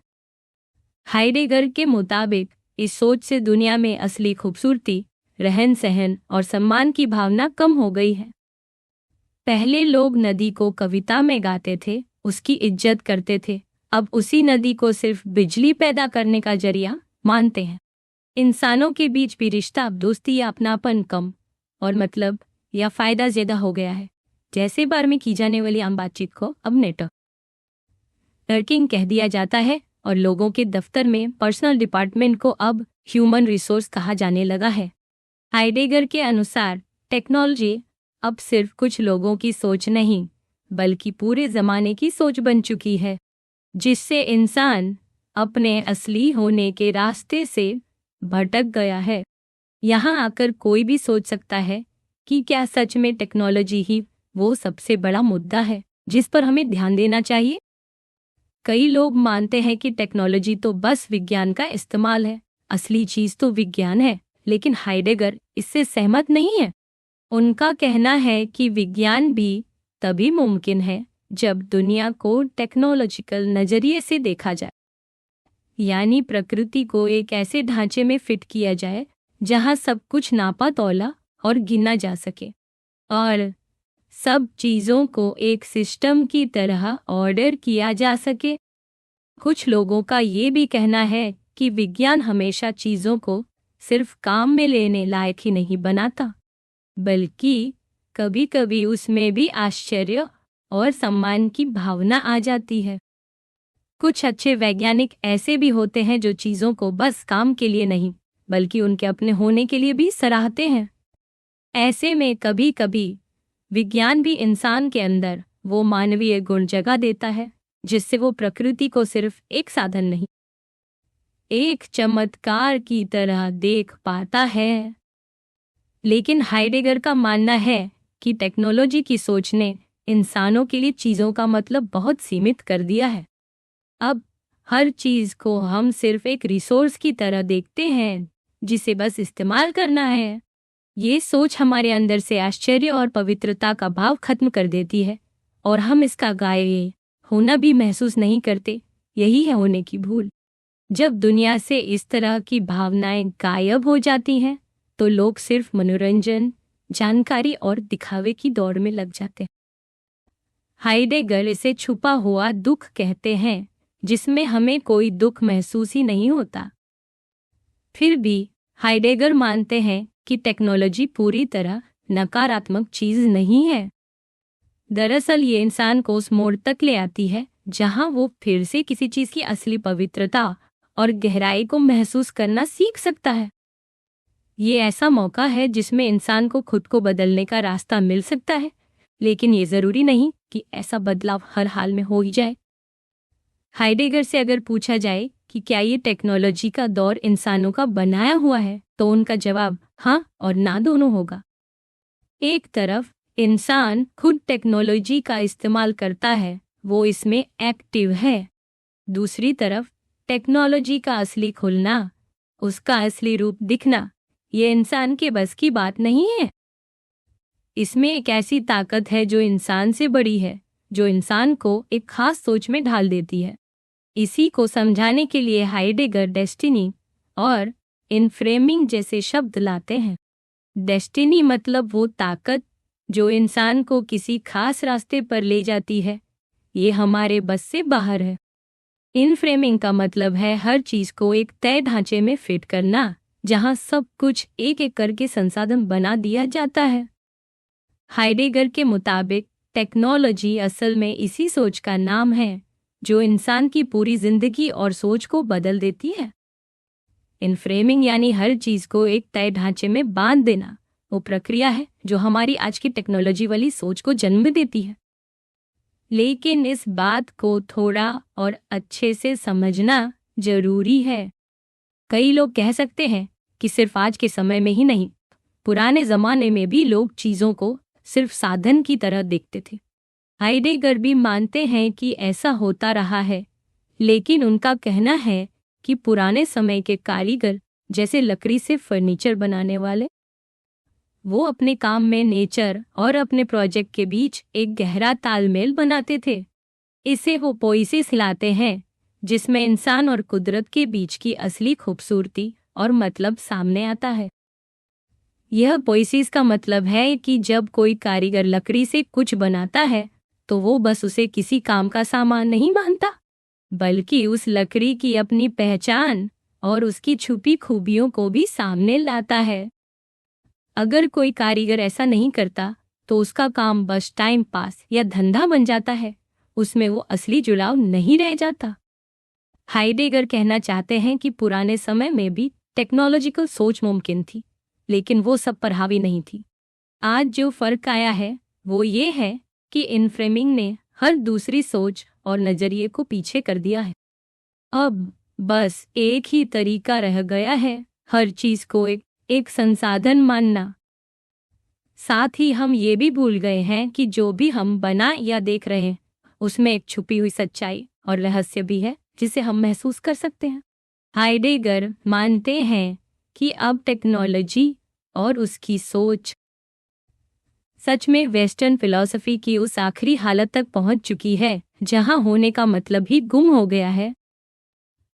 हाइडेगर के मुताबिक इस सोच से दुनिया में असली खूबसूरती, रहन सहन और सम्मान की भावना कम हो गई है। पहले लोग नदी को कविता में गाते थे, उसकी इज्जत करते थे। अब उसी नदी को सिर्फ बिजली पैदा करने का जरिया मानते हैं। इंसानों के बीच भी रिश्ता अब दोस्ती या अपनापन कम और मतलब या फायदा ज्यादा हो गया है। जैसे बार में की जाने वाली आम बातचीत को अब नेटवर्किंग कह दिया जाता है और लोगों के दफ्तर में पर्सनल डिपार्टमेंट को अब ह्यूमन रिसोर्स कहा जाने लगा है। हाइडेगर के अनुसार टेक्नोलॉजी अब सिर्फ कुछ लोगों की सोच नहीं बल्कि पूरे जमाने की सोच बन चुकी है, जिससे इंसान अपने असली होने के रास्ते से भटक गया है। यहाँ आकर कोई भी सोच सकता है कि क्या सच में टेक्नोलॉजी ही वो सबसे बड़ा मुद्दा है जिस पर हमें ध्यान देना चाहिए। कई लोग मानते हैं कि टेक्नोलॉजी तो बस विज्ञान का इस्तेमाल है, असली चीज तो विज्ञान है, लेकिन हाइडेगर इससे सहमत नहीं है। उनका कहना है कि विज्ञान भी तभी मुमकिन है जब दुनिया को टेक्नोलॉजिकल नजरिए से देखा जाए, यानी प्रकृति को एक ऐसे ढांचे में फिट किया जाए जहां सब कुछ नापा तौला और गिना जा सके और सब चीज़ों को एक सिस्टम की तरह ऑर्डर किया जा सके। कुछ लोगों का ये भी कहना है कि विज्ञान हमेशा चीज़ों को सिर्फ काम में लेने लायक ही नहीं बनाता, बल्कि कभी कभी उसमें भी आश्चर्य और सम्मान की भावना आ जाती है। कुछ अच्छे वैज्ञानिक ऐसे भी होते हैं जो चीज़ों को बस काम के लिए नहीं बल्कि उनके अपने होने के लिए भी सराहते हैं। ऐसे में कभी कभी विज्ञान भी इंसान के अंदर वो मानवीय गुण जगा देता है जिससे वो प्रकृति को सिर्फ एक साधन नहीं, एक चमत्कार की तरह देख पाता है। लेकिन हाइडेगर का मानना है कि टेक्नोलॉजी की सोच ने इंसानों के लिए चीज़ों का मतलब बहुत सीमित कर दिया है। अब हर चीज़ को हम सिर्फ एक रिसोर्स की तरह देखते हैं जिसे बस इस्तेमाल करना है। ये सोच हमारे अंदर से आश्चर्य और पवित्रता का भाव खत्म कर देती है और हम इसका गायब होना भी महसूस नहीं करते। यही है होने की भूल। जब दुनिया से इस तरह की भावनाएं गायब हो जाती हैं तो लोग सिर्फ मनोरंजन, जानकारी और दिखावे की दौड़ में लग जाते हैं। हाइडेगर इसे छुपा हुआ दुख कहते हैं, जिसमें हमें कोई दुख महसूस ही नहीं होता। फिर भी हाइडेगर मानते हैं कि टेक्नोलॉजी पूरी तरह नकारात्मक चीज नहीं है। दरअसल ये इंसान को उस मोड़ तक ले आती है जहां वो फिर से किसी चीज की असली पवित्रता और गहराई को महसूस करना सीख सकता है। ये ऐसा मौका है जिसमें इंसान को खुद को बदलने का रास्ता मिल सकता है, लेकिन ये जरूरी नहीं कि ऐसा बदलाव हर हाल में हो ही जाए। हाइडेगर से अगर पूछा जाए कि क्या ये टेक्नोलॉजी का दौर इंसानों का बनाया हुआ है, तो उनका जवाब हाँ और ना दोनों होगा। एक तरफ इंसान खुद टेक्नोलॉजी का इस्तेमाल करता है, वो इसमें एक्टिव है। दूसरी तरफ टेक्नोलॉजी का असली खुलना, उसका असली रूप दिखना, ये इंसान के बस की बात नहीं है। इसमें एक ऐसी ताकत है जो इंसान से बड़ी है, जो इंसान को एक खास सोच में ढाल देती है। इसी को समझाने के लिए हाइडेगर डेस्टिनी और इनफ्रेमिंग जैसे शब्द लाते हैं। डेस्टिनी मतलब वो ताकत जो इंसान को किसी खास रास्ते पर ले जाती है। ये हमारे बस से बाहर है। इन फ्रेमिंग का मतलब है हर चीज को एक तय ढांचे में फिट करना, जहां सब कुछ एक एक करके संसाधन बना दिया जाता है। हाइडेगर के मुताबिक टेक्नोलॉजी असल में इसी सोच का नाम है जो इंसान की पूरी जिंदगी और सोच को बदल देती है। इन फ्रेमिंग यानी हर चीज को एक तय ढांचे में बांध देना वो प्रक्रिया है जो हमारी आज की टेक्नोलॉजी वाली सोच को जन्म देती है। लेकिन इस बात को थोड़ा और अच्छे से समझना जरूरी है। कई लोग कह सकते हैं कि सिर्फ आज के समय में ही नहीं, पुराने जमाने में भी लोग चीजों को सिर्फ साधन की तरह देखते थे। हाइडेगर भी मानते हैं कि ऐसा होता रहा है, लेकिन उनका कहना है कि पुराने समय के कारीगर, जैसे लकड़ी से फर्नीचर बनाने वाले, वो अपने काम में नेचर और अपने प्रोजेक्ट के बीच एक गहरा तालमेल बनाते थे। इसे वो पोइसिस हिलाते हैं, जिसमें इंसान और कुदरत के बीच की असली खूबसूरती और मतलब सामने आता है। यह पोइसिस का मतलब है कि जब कोई कारीगर लकड़ी से कुछ बनाता है तो वो बस उसे किसी काम का सामान नहीं मानता, बल्कि उस लकड़ी की अपनी पहचान और उसकी छुपी खूबियों को भी सामने लाता है। अगर कोई कारीगर ऐसा नहीं करता तो उसका काम बस टाइम पास या धंधा बन जाता है, उसमें वो असली जुड़ाव नहीं रह जाता। हाइडेगर कहना चाहते हैं कि पुराने समय में भी टेक्नोलॉजिकल सोच मुमकिन थी, लेकिन वो सब पर हावी नहीं थी। आज जो फर्क आया है वो ये है कि इन फ्रेमिंग ने हर दूसरी सोच और नजरिए को पीछे कर दिया है। अब बस एक ही तरीका रह गया है, हर चीज को एक संसाधन मानना। साथ ही हम ये भी भूल गए हैं कि जो भी हम बना या देख रहे हैं उसमें एक छुपी हुई सच्चाई और रहस्य भी है जिसे हम महसूस कर सकते हैं। हाइडेगर मानते हैं कि अब टेक्नोलॉजी और उसकी सोच सच में वेस्टर्न फिलॉसफी की उस आखिरी हालत तक पहुंच चुकी है जहां होने का मतलब ही गुम हो गया है।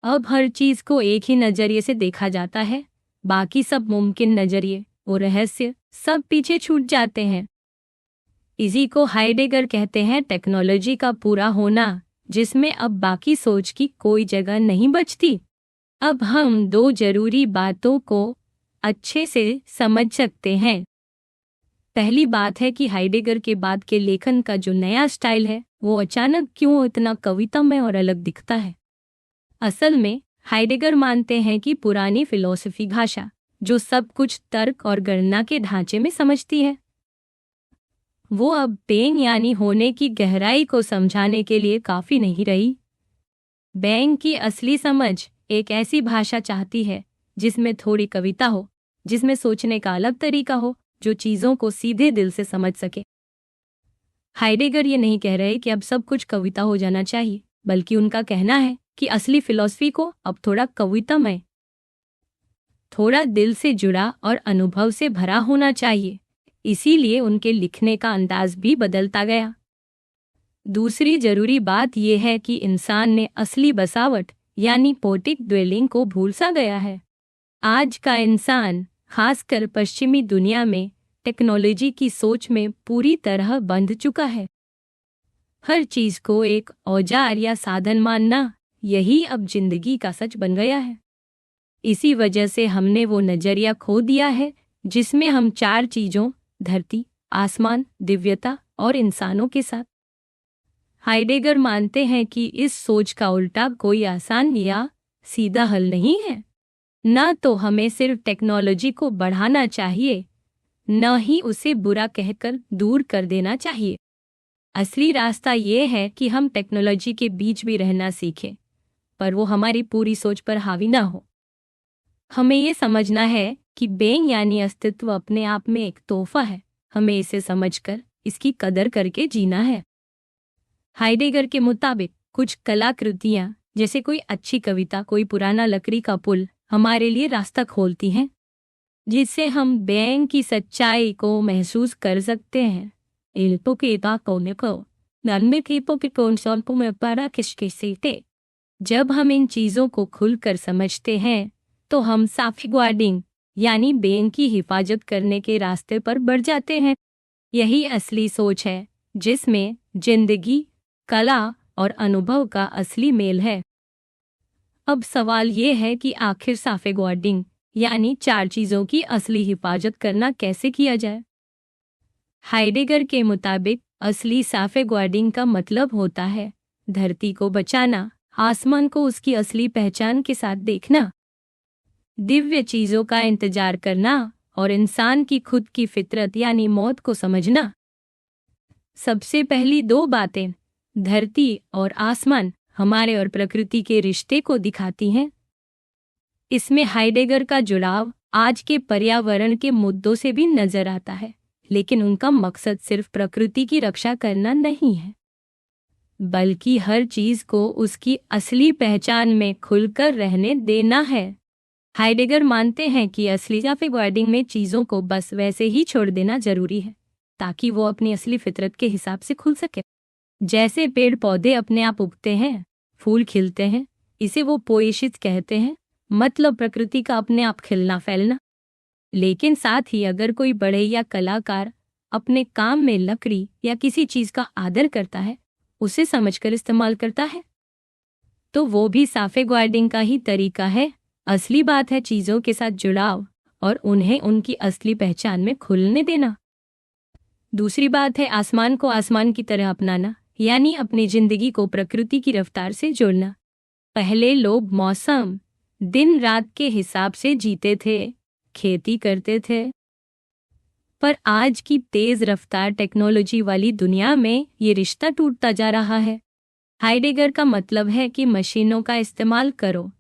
अब हर चीज को एक ही नजरिए से देखा जाता है, बाकी सब मुमकिन नजरिए, वो रहस्य सब पीछे छूट जाते हैं। इसी को हाइडेगर कहते हैं टेक्नोलॉजी का पूरा होना, जिसमें अब बाकी सोच की कोई जगह नहीं बचती। अब हम दो जरूरी बातों को अच्छे से समझ सकते हैं। पहली बात है कि हाइडेगर के बाद के लेखन का जो नया स्टाइल है वो अचानक क्यों इतना कवितामय और अलग दिखता है। असल में हाइडेगर मानते हैं कि पुरानी फिलॉसफी भाषा, जो सब कुछ तर्क और गणना के ढांचे में समझती है, वो अब बेइंग यानी होने की गहराई को समझाने के लिए काफी नहीं रही। बेइंग की असली समझ एक ऐसी भाषा चाहती है जिसमें थोड़ी कविता हो, जिसमें सोचने का अलग तरीका हो, जो चीजों को सीधे दिल से समझ सके। हाइडेगर ये नहीं कह रहे कि अब सब कुछ कविता हो जाना चाहिए, बल्कि उनका कहना है कि असली फिलॉसफी को अब थोड़ा कवितामय, थोड़ा दिल से जुड़ा और अनुभव से भरा होना चाहिए। इसीलिए उनके लिखने का अंदाज भी बदलता गया। दूसरी जरूरी बात यह है कि इंसान ने असली बसावट यानी पोएटिक ड्वेलिंग को भूल सा गया है। आज का इंसान, खासकर पश्चिमी दुनिया में, टेक्नोलॉजी की सोच में पूरी तरह बंध चुका है। हर चीज को एक औजार या साधन मानना, यही अब जिंदगी का सच बन गया है। इसी वजह से हमने वो नजरिया खो दिया है जिसमें हम चार चीजों, धरती, आसमान, दिव्यता और इंसानों के साथ। हाइडेगर मानते हैं कि इस सोच का उल्टा कोई आसान या सीधा हल नहीं है। न तो हमें सिर्फ टेक्नोलॉजी को बढ़ाना चाहिए, न ही उसे बुरा कहकर दूर कर देना चाहिए। असली रास्ता ये है कि हम टेक्नोलॉजी के बीच भी रहना सीखें, पर वो हमारी पूरी सोच पर हावी ना हो। हमें ये समझना है कि बेइंग यानी अस्तित्व अपने आप में एक तोहफा है, हमें इसे समझकर इसकी कदर करके जीना है। हाइडेगर के मुताबिक कुछ कलाकृतियां, जैसे कोई अच्छी कविता, कोई पुराना लकड़ी का पुल, हमारे लिए रास्ता खोलती हैं, जिससे हम बेइंग की सच्चाई को महसूस कर सकते हैं। जब हम इन चीजों को खुलकर समझते हैं तो हम साफीगार्डिंग यानी बेन की हिफाजत करने के रास्ते पर बढ़ जाते हैं। यही असली सोच है जिसमें जिंदगी, कला और अनुभव का असली मेल है। अब सवाल ये है कि आखिर साफेगुआर्डिंग यानी 4 चीज़ों की असली हिफाजत करना कैसे किया जाए। हाइडेगर के मुताबिक असली साफेगुआर्डिंग का मतलब होता है धरती को बचाना, आसमान को उसकी असली पहचान के साथ देखना, दिव्य चीज़ों का इंतजार करना और इंसान की खुद की फितरत यानी मौत को समझना। सबसे पहली 2 बातें, धरती और आसमान, हमारे और प्रकृति के रिश्ते को दिखाती हैं। इसमें हाइडेगर का जुड़ाव आज के पर्यावरण के मुद्दों से भी नजर आता है, लेकिन उनका मकसद सिर्फ प्रकृति की रक्षा करना नहीं है, बल्कि हर चीज को उसकी असली पहचान में खुलकर रहने देना है। हाइडेगर मानते हैं कि असली साफेगुआर्डिंग में चीजों को बस वैसे ही छोड़ देना जरूरी है ताकि वो अपनी असली फितरत के हिसाब से खुल सके। जैसे पेड़ पौधे अपने आप उगते हैं, फूल खिलते हैं, इसे वो पोएसिस कहते हैं, मतलब प्रकृति का अपने आप खिलना फैलना। लेकिन साथ ही अगर कोई बड़े या कलाकार अपने काम में लकड़ी या किसी चीज का आदर करता है, उसे समझकर इस्तेमाल करता है, तो वो भी साफेगुआर्डिंग का ही तरीका है। असली बात है चीजों के साथ जुड़ाव और उन्हें उनकी असली पहचान में खुलने देना। दूसरी बात है आसमान को आसमान की तरह अपनाना, यानी अपनी जिंदगी को प्रकृति की रफ्तार से जोड़ना। पहले लोग मौसम, दिन रात के हिसाब से जीते थे, खेती करते थे, पर आज की तेज रफ्तार टेक्नोलॉजी वाली दुनिया में ये रिश्ता टूटता जा रहा है। हाइडेगर का मतलब है कि मशीनों का इस्तेमाल करो,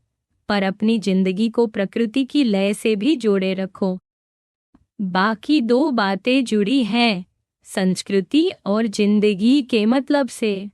पर अपनी जिंदगी को प्रकृति की लय से भी जोड़े रखो। बाकी 2 बातें जुड़ी हैं संस्कृति और जिंदगी के मतलब से।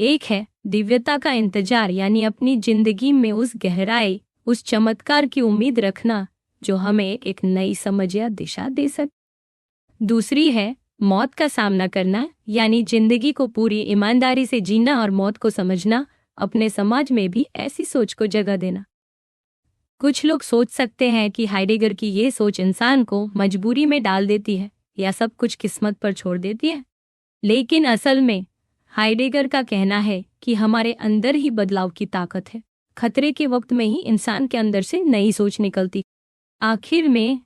एक है दिव्यता का इंतजार, यानी अपनी जिंदगी में उस गहराई, उस चमत्कार की उम्मीद रखना जो हमें एक नई समझ या दिशा दे सके। दूसरी है मौत का सामना करना, यानी जिंदगी को पूरी ईमानदारी से जीना और मौत को समझना, अपने समाज में भी ऐसी सोच को जगह देना। कुछ लोग सोच सकते हैं कि हाइडेगर की ये सोच इंसान को मजबूरी में डाल देती है या सब कुछ किस्मत पर छोड़ देती है, लेकिन असल में हाइडेगर का कहना है कि हमारे अंदर ही बदलाव की ताकत है। खतरे के वक्त में ही इंसान के अंदर से नई सोच निकलती। आखिर में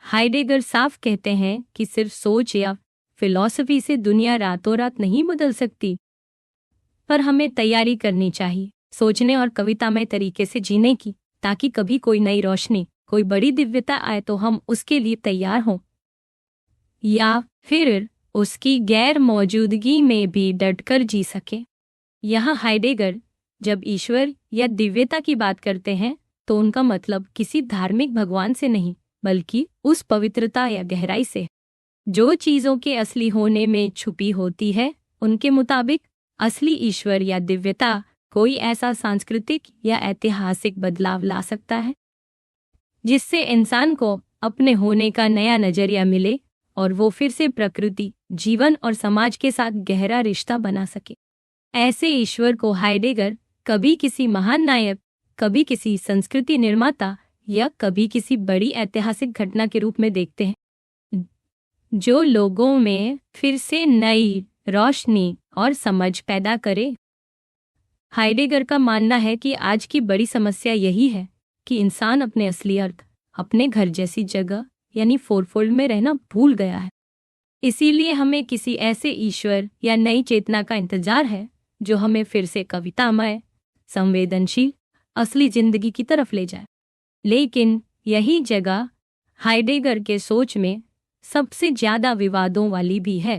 हाइडेगर साफ कहते हैं कि सिर्फ सोच या फिलॉसफी से दुनिया रातों रात नहीं बदल सकती, पर हमें तैयारी करनी चाहिए सोचने और कवितामय तरीके से जीने की, ताकि कभी कोई नई रोशनी, कोई बड़ी दिव्यता आए तो हम उसके लिए तैयार हों, या फिर उसकी गैर मौजूदगी में भी डटकर जी सके। यहाँ हाइडेगर जब ईश्वर या दिव्यता की बात करते हैं तो उनका मतलब किसी धार्मिक भगवान से नहीं, बल्कि उस पवित्रता या गहराई से जो चीजों के असली होने में छुपी होती है। उनके मुताबिक असली ईश्वर या दिव्यता कोई ऐसा सांस्कृतिक या ऐतिहासिक बदलाव ला सकता है जिससे इंसान को अपने होने का नया नजरिया मिले और वो फिर से प्रकृति, जीवन और समाज के साथ गहरा रिश्ता बना सके। ऐसे ईश्वर को हाइडेगर कभी किसी महान नायक, कभी किसी संस्कृति निर्माता या कभी किसी बड़ी ऐतिहासिक घटना के रूप में देखते हैं जो लोगों में फिर से नई रोशनी और समझ पैदा करे। हाइडेगर का मानना है कि आज की बड़ी समस्या यही है कि इंसान अपने असली अर्थ, अपने घर जैसी जगह यानी फोरफोल्ड में रहना भूल गया है। इसीलिए हमें किसी ऐसे ईश्वर या नई चेतना का इंतजार है जो हमें फिर से कवितामय, संवेदनशील, असली जिंदगी की तरफ ले जाए। लेकिन यही जगह हाइडेगर के सोच में सबसे ज्यादा विवादों वाली भी है,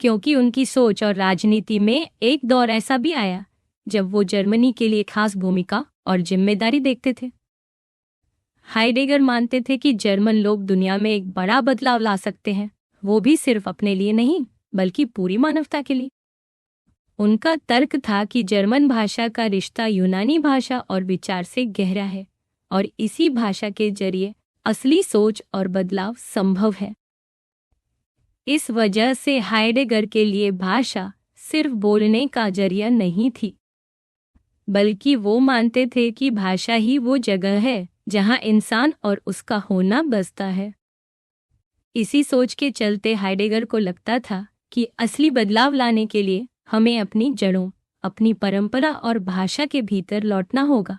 क्योंकि उनकी सोच और राजनीति में एक दौर ऐसा भी आया जब वो जर्मनी के लिए खास भूमिका और जिम्मेदारी देखते थे। हाइडेगर मानते थे कि जर्मन लोग दुनिया में एक बड़ा बदलाव ला सकते हैं, वो भी सिर्फ अपने लिए नहीं बल्कि पूरी मानवता के लिए। उनका तर्क था कि जर्मन भाषा का रिश्ता यूनानी भाषा और विचार से गहरा है और इसी भाषा के जरिए असली सोच और बदलाव संभव है। इस वजह से हाइडेगर के लिए भाषा सिर्फ बोलने का जरिया नहीं थी, बल्कि वो मानते थे कि भाषा ही वो जगह है जहां इंसान और उसका होना बसता है। इसी सोच के चलते हाइडेगर को लगता था कि असली बदलाव लाने के लिए हमें अपनी जड़ों, अपनी परंपरा और भाषा के भीतर लौटना होगा।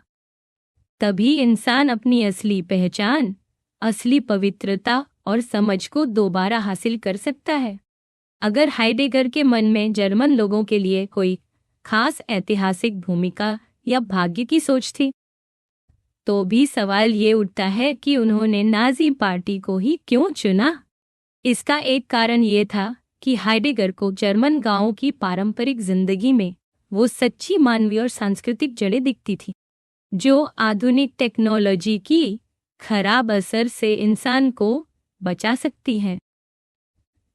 तभी इंसान अपनी असली पहचान, असली पवित्रता और समझ को दोबारा हासिल कर सकता है। अगर हाइडेगर के मन में जर्मन लोगों के लिए कोई खास ऐतिहासिक भूमिका या भाग्य की सोच थी, तो भी सवाल ये उठता है कि उन्होंने नाजी पार्टी को ही क्यों चुना। इसका एक कारण ये था कि हाइडेगर को जर्मन गांवों की पारंपरिक जिंदगी में वो सच्ची मानवीय और सांस्कृतिक जड़ें दिखती थी, जो आधुनिक टेक्नोलॉजी की खराब असर से इंसान को बचा सकती हैं।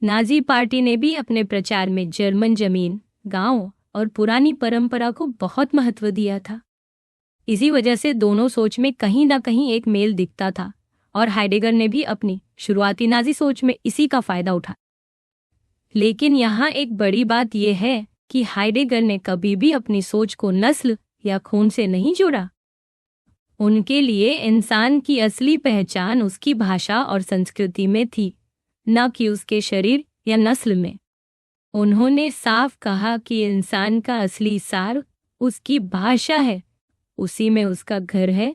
नाजी पार्टी ने भी अपने प्रचार में जर्मन जमीन, गांव और पुरानी परंपरा को बहुत महत्व दिया था। इसी वजह से दोनों सोच में कहीं ना कहीं एक मेल दिखता था और हाइडेगर ने भी अपनी शुरुआती नाजी सोच में इसी का फायदा उठाया। लेकिन यहाँ एक बड़ी बात यह है कि हाइडेगर ने कभी भी अपनी सोच को नस्ल या खून से नहीं जोड़ा। उनके लिए इंसान की असली पहचान उसकी भाषा और संस्कृति में थी, न कि उसके शरीर या नस्ल में। उन्होंने साफ कहा कि इंसान का असली सार उसकी भाषा है, उसी में उसका घर है।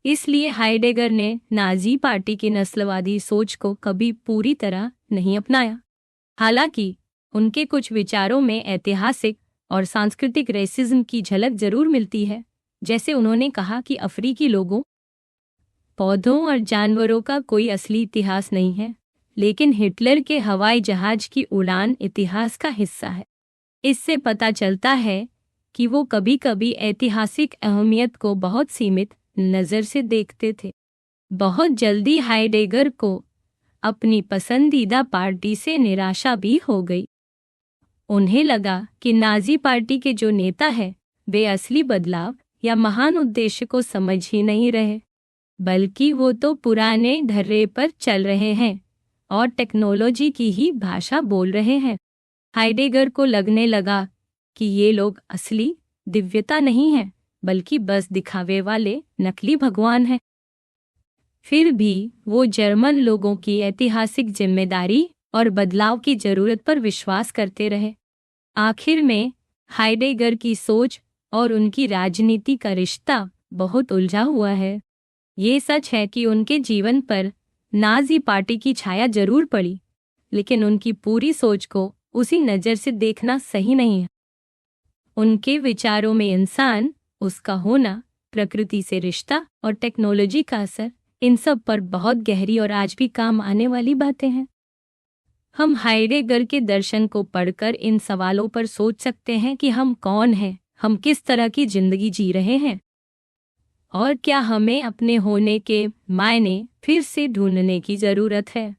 इसलिए हाइडेगर ने नाजी पार्टी की नस्लवादी सोच को कभी पूरी तरह नहीं अपनाया। हालांकि उनके कुछ विचारों में ऐतिहासिक और सांस्कृतिक रेसिज्म की झलक जरूर मिलती है। जैसे उन्होंने कहा कि अफ्रीकी लोगों, पौधों और जानवरों का कोई असली इतिहास नहीं है, लेकिन हिटलर के हवाई जहाज की उड़ान इतिहास का हिस्सा है। इससे पता चलता है कि वो कभी कभी ऐतिहासिक अहमियत को बहुत सीमित नज़र से देखते थे। बहुत जल्दी हाइडेगर को अपनी पसंदीदा पार्टी से निराशा भी हो गई। उन्हें लगा कि नाजी पार्टी के जो नेता हैं, वे असली बदलाव या महान उद्देश्य को समझ ही नहीं रहे, बल्कि वो तो पुराने ढर्रे पर चल रहे हैं और टेक्नोलॉजी की ही भाषा बोल रहे हैं। हाइडेगर को लगने लगा कि ये लोग असली दिव्यता नहीं हैं, बल्कि बस दिखावे वाले नकली भगवान हैं। फिर भी वो जर्मन लोगों की ऐतिहासिक जिम्मेदारी और बदलाव की जरूरत पर विश्वास करते रहे। आखिर में हाइडेगर की सोच और उनकी राजनीति का रिश्ता बहुत उलझा हुआ है। ये सच है कि उनके जीवन पर नाजी पार्टी की छाया जरूर पड़ी, लेकिन उनकी पूरी सोच को उसी नज़र से देखना सही नहीं है। उनके विचारों में इंसान, उसका होना, प्रकृति से रिश्ता और टेक्नोलॉजी का असर, इन सब पर बहुत गहरी और आज भी काम आने वाली बातें हैं। हम हाइडेगर के दर्शन को पढ़कर इन सवालों पर सोच सकते हैं कि हम कौन हैं, हम किस तरह की जिंदगी जी रहे हैं, और क्या हमें अपने होने के मायने फिर से ढूंढने की जरूरत है।